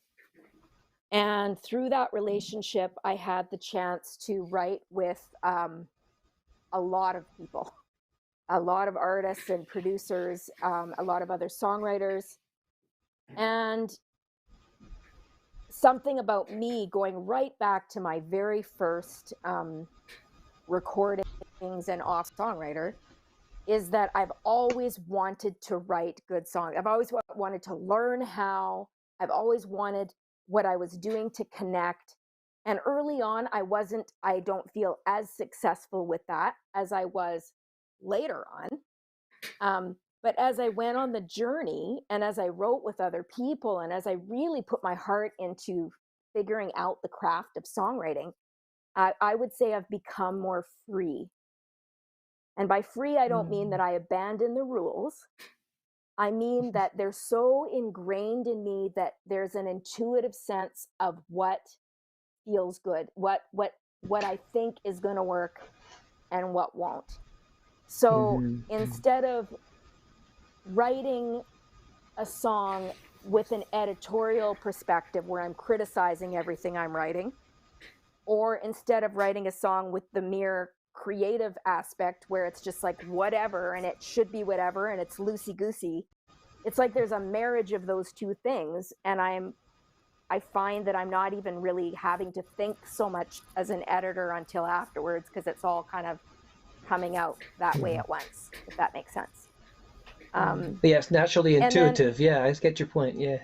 And through that relationship, I had the chance to write with a lot of people, a lot of artists and producers, a lot of other songwriters. And something about me going right back to my very first recordings and off songwriter is that I've always wanted to write good songs. I've always wanted to learn how. I've always wanted what I was doing to connect. And early on, I don't feel as successful with that as I was later on. But as I went on the journey and as I wrote with other people and as I really put my heart into figuring out the craft of songwriting, I would say I've become more free. And by free, I don't mean that I abandon the rules. I mean that they're so ingrained in me that there's an intuitive sense of what feels good, what I think is going to work and what won't. So instead of writing a song with an editorial perspective where I'm criticizing everything I'm writing, or instead of writing a song with the mere creative aspect where it's just like whatever and it should be whatever and it's loosey-goosey, it's like there's a marriage of those two things, and I find that I'm not even really having to think so much as an editor until afterwards, because it's all kind of coming out that way at once, if that makes sense.
Yes, naturally
and then-
intuitive. Yeah, I get your point. Yeah.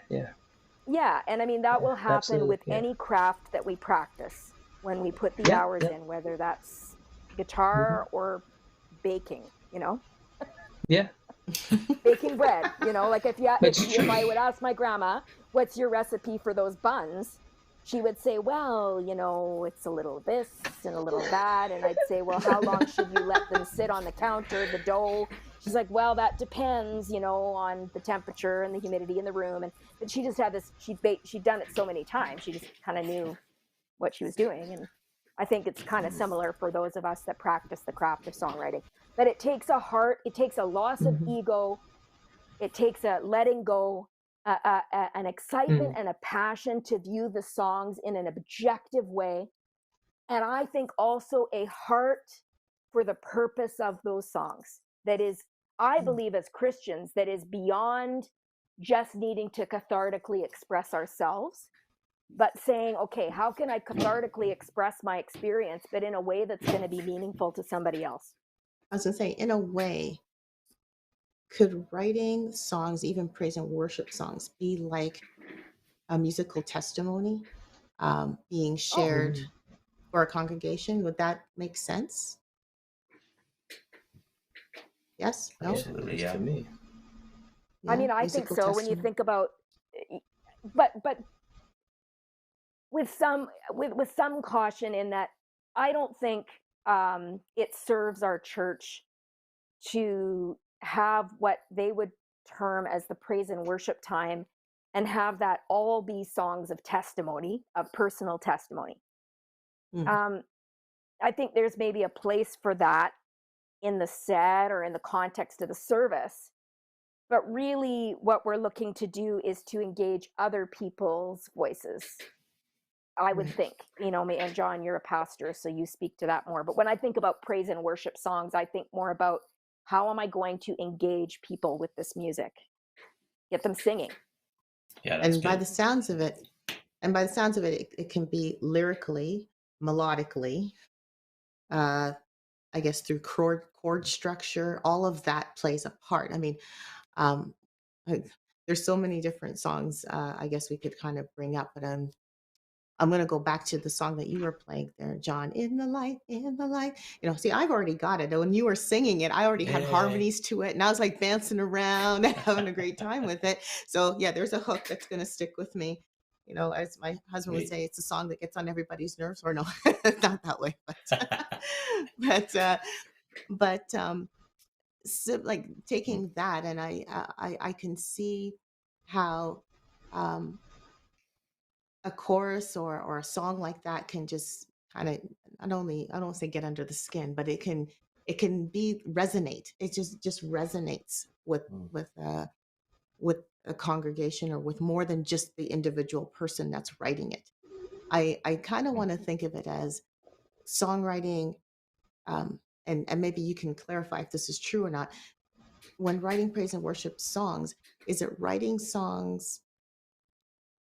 Yeah, and I mean, that will happen
absolutely,
with
yeah.
any craft that we practice when we put the hours in, whether that's guitar or baking,
Yeah.
baking bread, like if
That's true.
I would ask my grandma, what's your recipe for those buns? She would say, well, it's a little this and a little that. And I'd say, well, how long should you let them sit on the counter, the dough? She's like, well, that depends, on the temperature and the humidity in the room. But she just had this, she'd done it so many times. She just kind of knew what she was doing. And I think it's kind of similar for those of us that practice the craft of songwriting. But it takes it takes a loss of ego. It takes a letting go, an excitement and a passion to view the songs in an objective way. And I think also a heart for the purpose of those songs. That is, I believe as Christians, that is beyond just needing to cathartically express ourselves, but saying, okay, how can I cathartically express my experience, but in a way that's going to be meaningful to somebody else?
I was going to say, in a way, could writing songs, even praise and worship songs, be like a musical testimony being shared for a congregation. Would that make sense? Yes? No?
Absolutely,
It is
yeah.
to me.
I
Yeah?
mean, I think
Musical
so when you
testimony?
think about, but with some caution in that I don't think it serves our church to have what they would term as the praise and worship time and have that all be songs of testimony, of personal testimony.
Mm.
Um, I think there's maybe a place for that in the set or in the context of the service. But really, what we're looking to do is to engage other people's voices, I would
Right.
think. And Jon, you're a pastor, so you speak to that more. But when I think about praise and worship songs, I think more about how am I going to engage people with this music, get them singing.
Yeah, that's
And by
good.
the sounds of it, it can be lyrically, melodically, I guess through chord structure, all of that plays a part. I mean, um, there's so many different songs I guess we could kind of bring up, but I'm going to go back to the song that you were playing there, John, in the light, in the light. See, I've already got it. When you were singing it, I already had
Hey.
harmonies to it, and I was like dancing around and having a great time with it. So yeah, there's a hook that's going to stick with me. As my husband would
Sweet.
say, it's a song that gets on everybody's nerves, or no, not that way, but so like taking that, and I can see how um, a chorus or a song like that can just kind of I don't say get under the skin, but it can be resonate. It just resonates
Mm.
with a congregation or with more than just the individual person that's writing it. I kind of want to think of it as songwriting, and maybe you can clarify if this is true or not. When writing praise and worship songs, is it writing songs?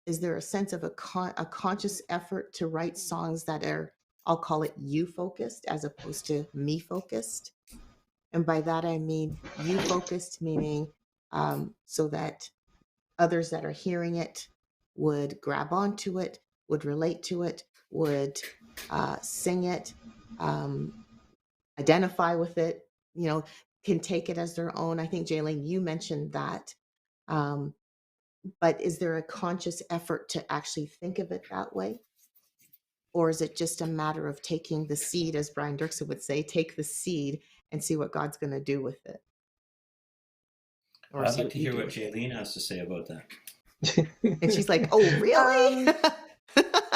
Is there a sense of a conscious effort to write songs that are, I'll call it you focused as opposed to me focused? And by that I mean you focused, meaning so that others that are hearing it would grab onto it, would relate to it, would sing it, um, identify with it, can take it as their own. I think, Jaylene, you mentioned that. Um, but is there a conscious effort to actually think of it that way? Or is it just a matter of taking the seed, as Brian Dirksen would say, take the seed and see what God's going to do with it? Or
I'd
see
like
what
to
you
hear
do
what
with it?
Jaylene has to say about that.
And she's like, oh, really?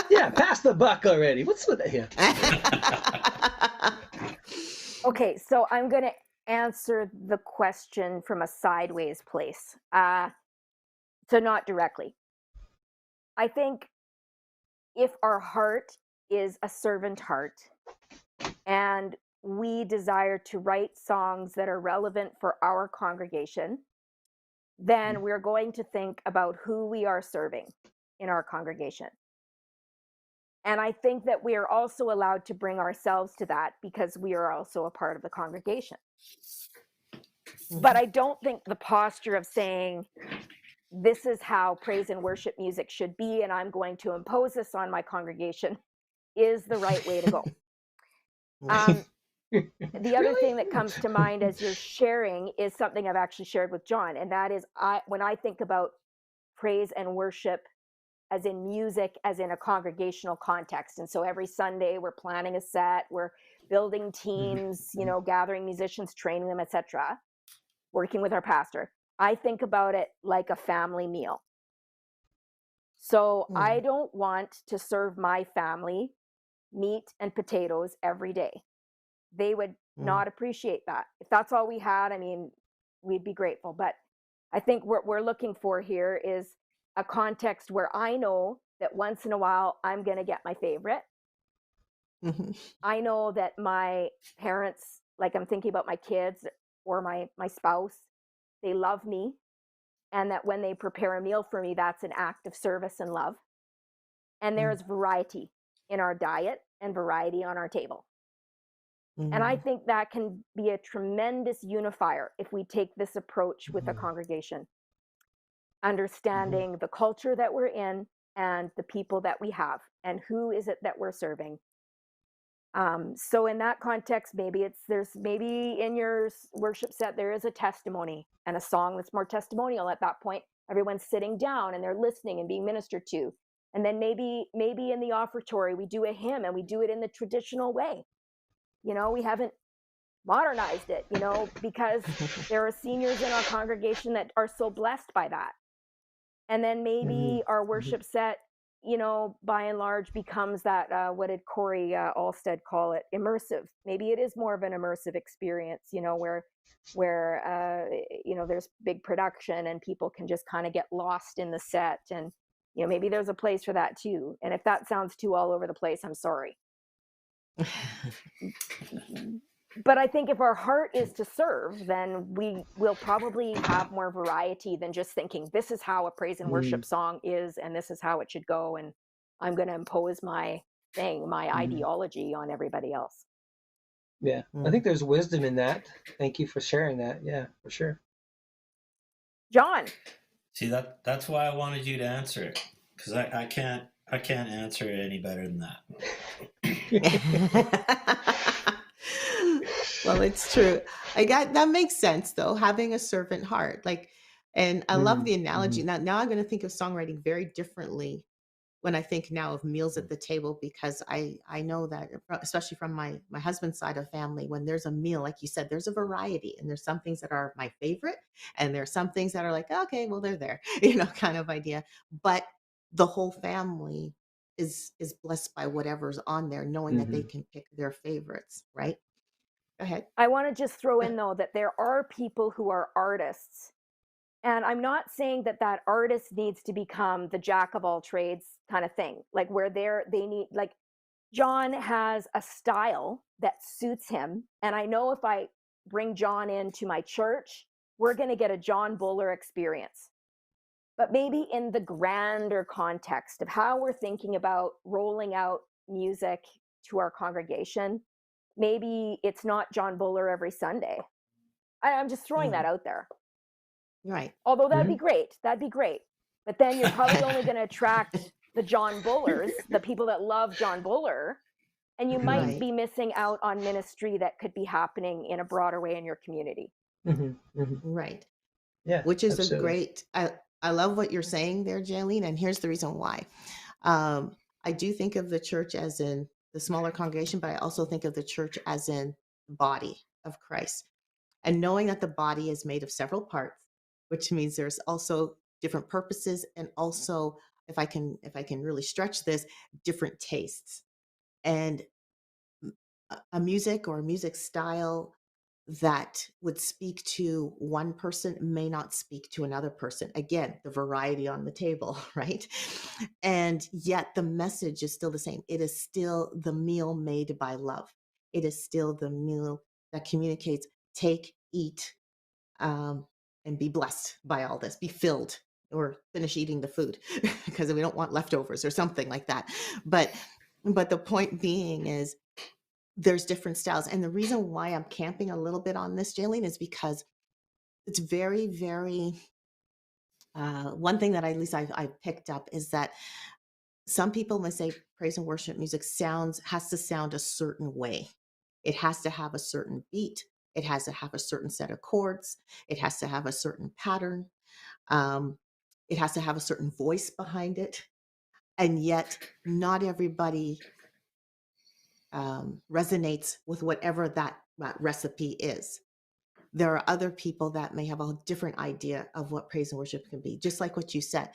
Yeah, pass the buck already. What's with it here?
Okay, so I'm going to answer the question from a sideways place. So not directly. I think if our heart is a servant heart and we desire to write songs that are relevant for our congregation, then we're going to think about who we are serving in our congregation. And I think that we are also allowed to bring ourselves to that because we are also a part of the congregation. But I don't think the posture of saying, this is how praise and worship music should be, and I'm going to impose this on my congregation, is the right way to go. The other thing that comes to mind as you're sharing is something I've actually shared with Jon, and that is when I think about praise and worship as in music, as in a congregational context. And so every Sunday we're planning a set, we're building teams, gathering musicians, training them, etc., working with our pastor. I think about it like a family meal. So I don't want to serve my family meat and potatoes every day. They would not appreciate that. If that's all we had, I mean, we'd be grateful. But I think what we're looking for here is a context where I know that once in a while I'm going to get my favorite. I know that my parents, like I'm thinking about my kids or my spouse, they love me. And that when they prepare a meal for me, that's an act of service and love. And there's variety in our diet and variety on our table. And I think that can be a tremendous unifier if we take this approach with a congregation, understanding the culture that we're in and the people that we have and who is it that we're serving. So in that context, maybe in your worship set there is a testimony and a song that's more testimonial. At that point, everyone's sitting down and they're listening and being ministered to. And then maybe in the offertory we do a hymn, and we do it in the traditional way. We haven't modernized it, because there are seniors in our congregation that are so blessed by that. And then maybe our worship set, by and large becomes that, what did Corey Alstead call it? Immersive. Maybe it is more of an immersive experience, where there's big production and people can just kind of get lost in the set. And, maybe there's a place for that too. And if that sounds too all over the place, I'm sorry. But I think if our heart is to serve, then we will probably have more variety than just thinking this is how a praise and worship song is, and this is how it should go, and I'm going to impose my thing, my ideology on everybody else.
Yeah, I think there's wisdom in that. Thank you for sharing that. Yeah, for sure.
John.
See, that's why I wanted you to answer it, because I can't answer it any better than that.
Well, it's true. That makes sense though, having a servant heart. And I love the analogy. Now I'm going to think of songwriting very differently when I think now of meals at the table, because I know that, especially from my husband's side of family, when there's a meal, like you said, there's a variety, and there's some things that are my favorite, and there's some things that are like, okay, well, they're there, kind of idea. But the whole family is blessed by whatever's on there, knowing that they can pick their favorites, right? Go ahead.
I want to just throw in though that there are people who are artists. And I'm not saying that artist needs to become the jack of all trades kind of thing, like where they need, like John has a style that suits him. And I know if I bring John into my church, we're going to get a Jon Buller experience. But maybe in the grander context of how we're thinking about rolling out music to our congregation, maybe it's not Jon Buller every Sunday. I'm just throwing that out there.
Right.
Although that'd be great. But then you're probably only going to attract the Jon Bullers, the people that love Jon Buller, and you might be missing out on ministry that could be happening in a broader way in your community.
Right.
Yeah.
Which is
absolutely.
a great, I love what you're saying there, Jaylene, and here's the reason why. I do think of the church as in the smaller congregation, but I also think of the church as in the body of Christ. And knowing that the body is made of several parts, which means there's also different purposes, and also, if I can really stretch this, different tastes. And a music or a music style that would speak to one person may not speak to another person. Again, the variety on the table, right? And yet the message is still the same. It is still the meal made by love. It is still the meal that communicates, take, eat, and be blessed by all this, be filled, or finish eating the food because we don't want leftovers or something like that. But the point being is, there's different styles. And the reason why I'm camping a little bit on this, Jaylene, is because it's very, very, one thing that I picked up is that some people may say praise and worship music has to sound a certain way. It has to have a certain beat. It has to have a certain set of chords. It has to have a certain pattern. It has to have a certain voice behind it. And yet not everybody resonates with whatever that recipe is. There are other people that may have a different idea of what praise and worship can be, just like what you said.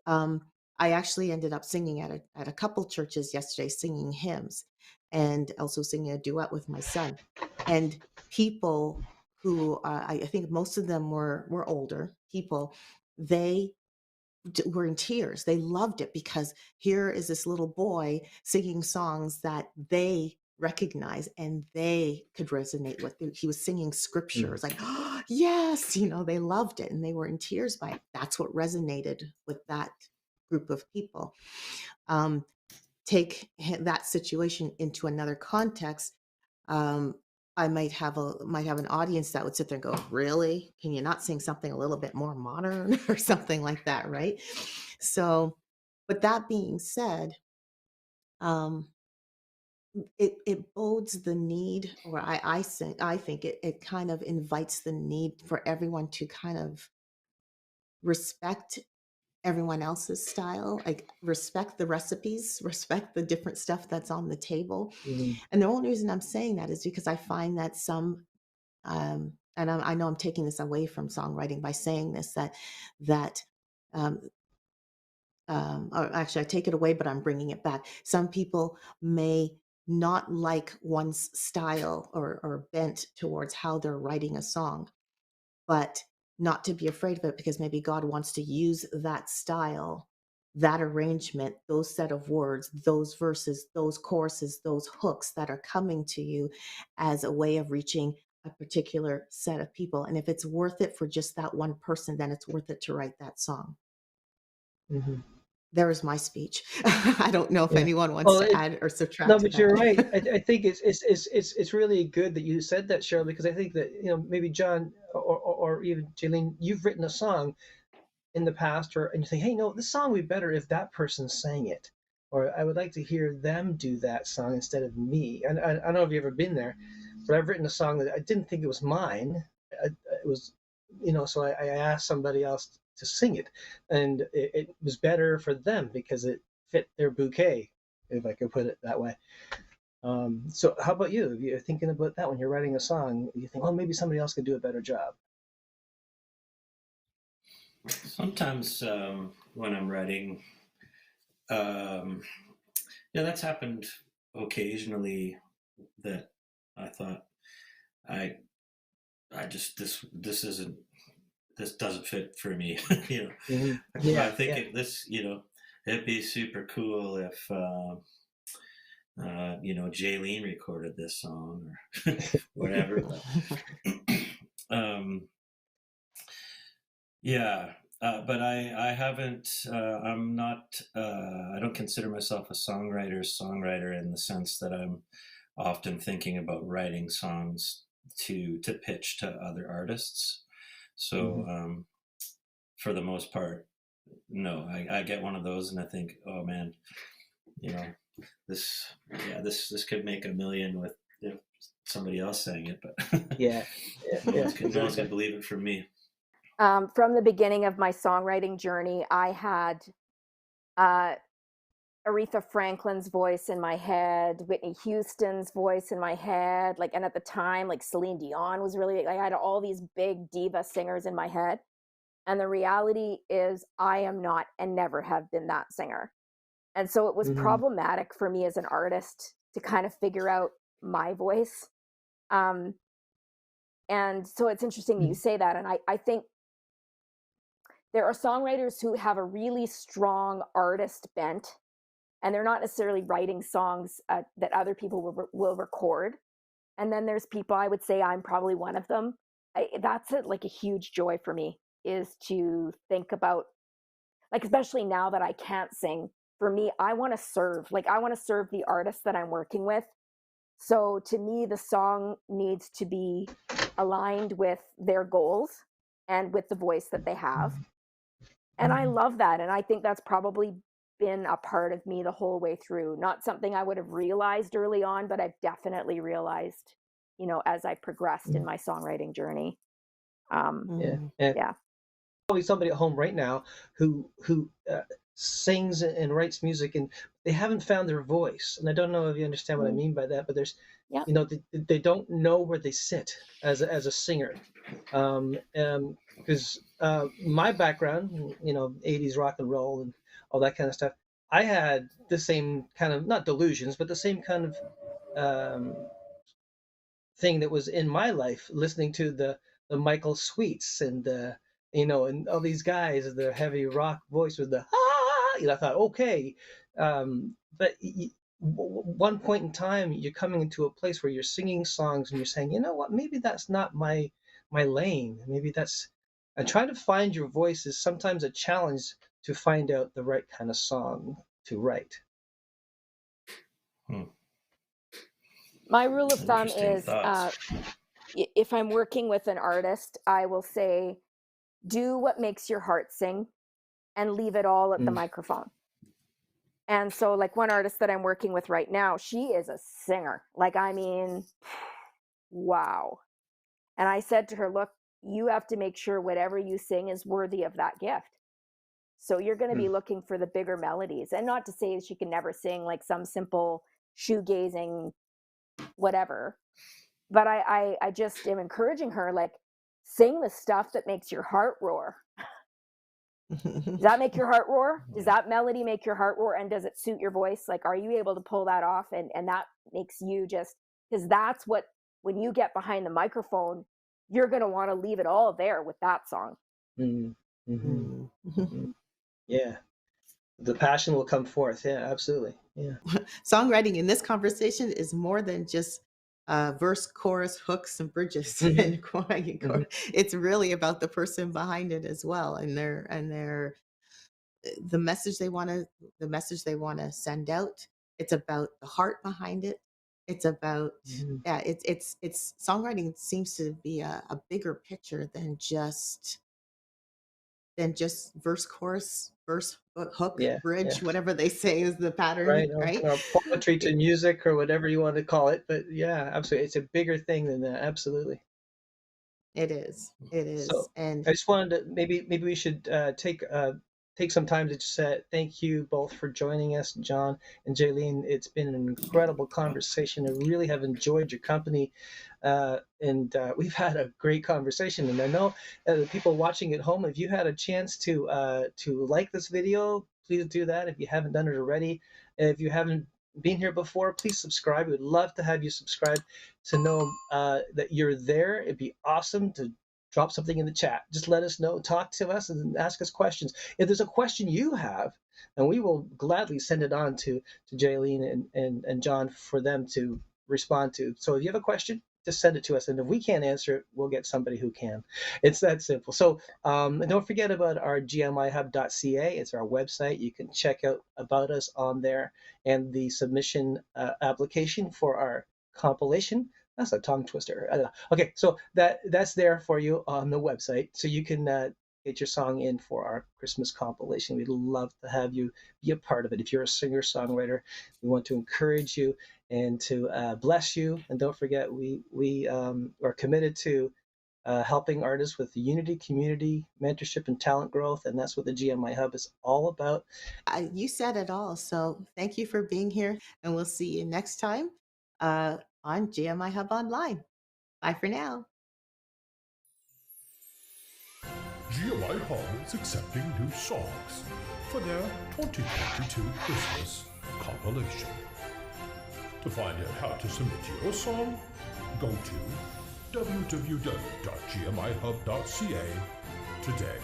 I actually ended up singing at a couple churches yesterday, singing hymns, and also singing a duet with my son. And people who I think most of them were older people, they were in tears. They loved it because here is this little boy singing songs that they recognize and they could resonate with. He was singing scripture. It's like, oh, yes, they loved it and they were in tears by it. That's what resonated with that group of people. Take that situation into another context. I might have an audience that would sit there and go, really? Can you not sing something a little bit more modern or something like that, right? So, but that being said, it bodes the need, or I think it kind of invites the need for everyone to kind of respect everyone else's style, like respect the recipes, respect the different stuff that's on the table.
Mhm.
And the only reason I'm saying that is because I find that and I know I'm taking this away from songwriting by saying this, that um, or actually I take it away, but I'm bringing it back. Some people may not like one's style or bent towards how they're writing a song, but not to be afraid of it because maybe God wants to use that style, that arrangement, those set of words, those verses, those choruses, those hooks that are coming to you as a way of reaching a particular set of people. And if it's worth it for just that one person, then it's worth it to write that song.
Mhm.
There is my speech. I don't know if
Yeah.
anyone wants
Well,
to add or
no,
subtract to
but you're right.
that.
I think it's really good that you said that, Cheryl, because I think that maybe John or even Jaylene, you've written a song in the past, or and you think, hey, no, this song would be better if that person sang it, or I would like to hear them do that song instead of me. And I don't know if you've ever been there, but I've written a song that I didn't think it was mine. It was, so I asked somebody else to sing it, and it was better for them because it fit their bouquet, if I could put it that way. So how about you? If you're thinking about that when you're writing a song, you think, oh, maybe somebody else could do a better job.
Sometimes when I'm writing, um, yeah, that's happened occasionally. That I thought I I just this doesn't fit for me. I
Yeah,
think
yeah.
it'd be super cool if Jaylene recorded this song or whatever. But um, yeah, but I haven't. I'm not. I don't consider myself a songwriter in the sense that I'm often thinking about writing songs to pitch to other artists. So
Mhm.
for the most part, no. I get one of those and I think, oh man, you know, this could make a million with somebody else saying it, but
Yeah, yeah,
no
yeah,
one's
exactly.
gonna believe it from me.
From the beginning of my songwriting journey, I had uh, Aretha Franklin's voice in my head, Whitney Houston's voice in my head, and at the time, like Celine Dion was really big. I had all these big diva singers in my head. And the reality is, I am not and never have been that singer. And so it was
Hmm.
problematic for me as an artist to kind of figure out my voice. Um, and so it's interesting that you say that. And I think there are songwriters who have a really strong artist bent, and they're not necessarily writing songs that other people will record. And then there's people, I would say I'm probably one of them. That's like a huge joy for me, is to think about, especially now that I can't sing. For me, I want to serve. I want to serve the artist that I'm working with. So to me, the song needs to be aligned with their goals and with the voice that they have. And I love that. And I think that's probably been a part of me the whole way through. Not something I would have realized early on, but I've definitely realized, as I progressed in my songwriting journey.
Yeah,
Mm.
and
Yeah.
probably somebody at home right now who sings and writes music, and they haven't found their voice. And I don't know if you understand what I
Mm,
mean by that, but there's,
yeah.
they don't know where they sit as a singer. Because my background, 80s rock and roll and all that kind of stuff, I had the same kind of, not delusions, but the same kind of um, thing that was in my life, listening to the Michael Sweets and and all these guys, the heavy rock voice with the I thought, okay, but one point in time, you're coming into a place where you're singing songs and you're saying, you know what, maybe that's not my lane. Maybe that's, and trying to find your voice is sometimes a challenge to find out the right kind of song to write.
Hmm.
My rule of thumb
Interesting
is
thoughts.
if I'm working with an artist, I will say, do what makes your heart sing and leave it all at the
Mm.
microphone. And so like one artist that I'm working with right now, she is a singer. Like, I mean, wow. And I said to her, look, you have to make sure whatever you sing is worthy of that gift. So you're going to be looking for the bigger melodies. And not to say she can never sing like some simple shoegazing whatever. But I just am encouraging her, like, sing the stuff that makes your heart roar. Does that make your heart roar? Does that melody make your heart roar? And does it suit your voice? Like, are you able to pull that off? And that makes you just, because that's what, when you get behind the microphone, you're going to want to leave it all there with that song.
Mm-hmm. Mm-hmm. Yeah. The passion will come forth. Yeah, absolutely. Yeah.
Songwriting in this conversation is more than just verse, chorus, hooks, and bridges. And it's really about the person behind it as well, and the message they want to send out. It's about the heart behind it. It's about it's songwriting seems to be a bigger picture than just verse, chorus, verse, hook, bridge, whatever they say is the pattern, right?
Or poetry to music or whatever you want to call it. But yeah, absolutely. It's a bigger thing than that. Absolutely.
It is.
So
And
I just wanted to maybe we should take some time to just say thank you both for joining us, Jon and Jaylene. It's been an incredible conversation. I really have enjoyed your company, and we've had a great conversation. And I know the people watching at home, if you had a chance to like this video, please do that. If you haven't done it already, if you haven't been here before, please subscribe. We'd love to have you subscribe to know that you're there. It'd be awesome to drop something in the chat. Just let us know, talk to us, and ask us questions. If there's a question you have, and we will gladly send it on to Jaylene and Jon for them to respond to. So if you have a question, just send it to us. And if we can't answer it, we'll get somebody who can. It's that simple. So and don't forget about our GMIHub.ca. It's our website. You can check out about us on there and the submission application for our compilation. That's a tongue twister. I don't know. Okay, so that's there for you on the website, so you can get your song in for our Christmas compilation. We'd love to have you be a part of it. If you're a singer-songwriter, we want to encourage you and to bless you. And don't forget, we are committed to helping artists with unity, community, mentorship, and talent growth, and that's what the GMI Hub is all about.
You said it all. So thank you for being here, and we'll see you next time on GMI Hub Online. Bye for now.
GMI Hub is accepting new songs for their 2022 Christmas compilation. To find out how to submit your song, go to www.gmihub.ca today.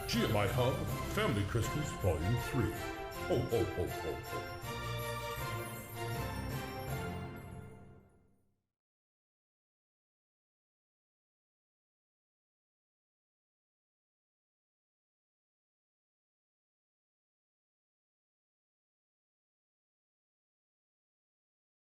GMI Hub Family Christmas Volume 3. Ho, ho, ho, ho, ho.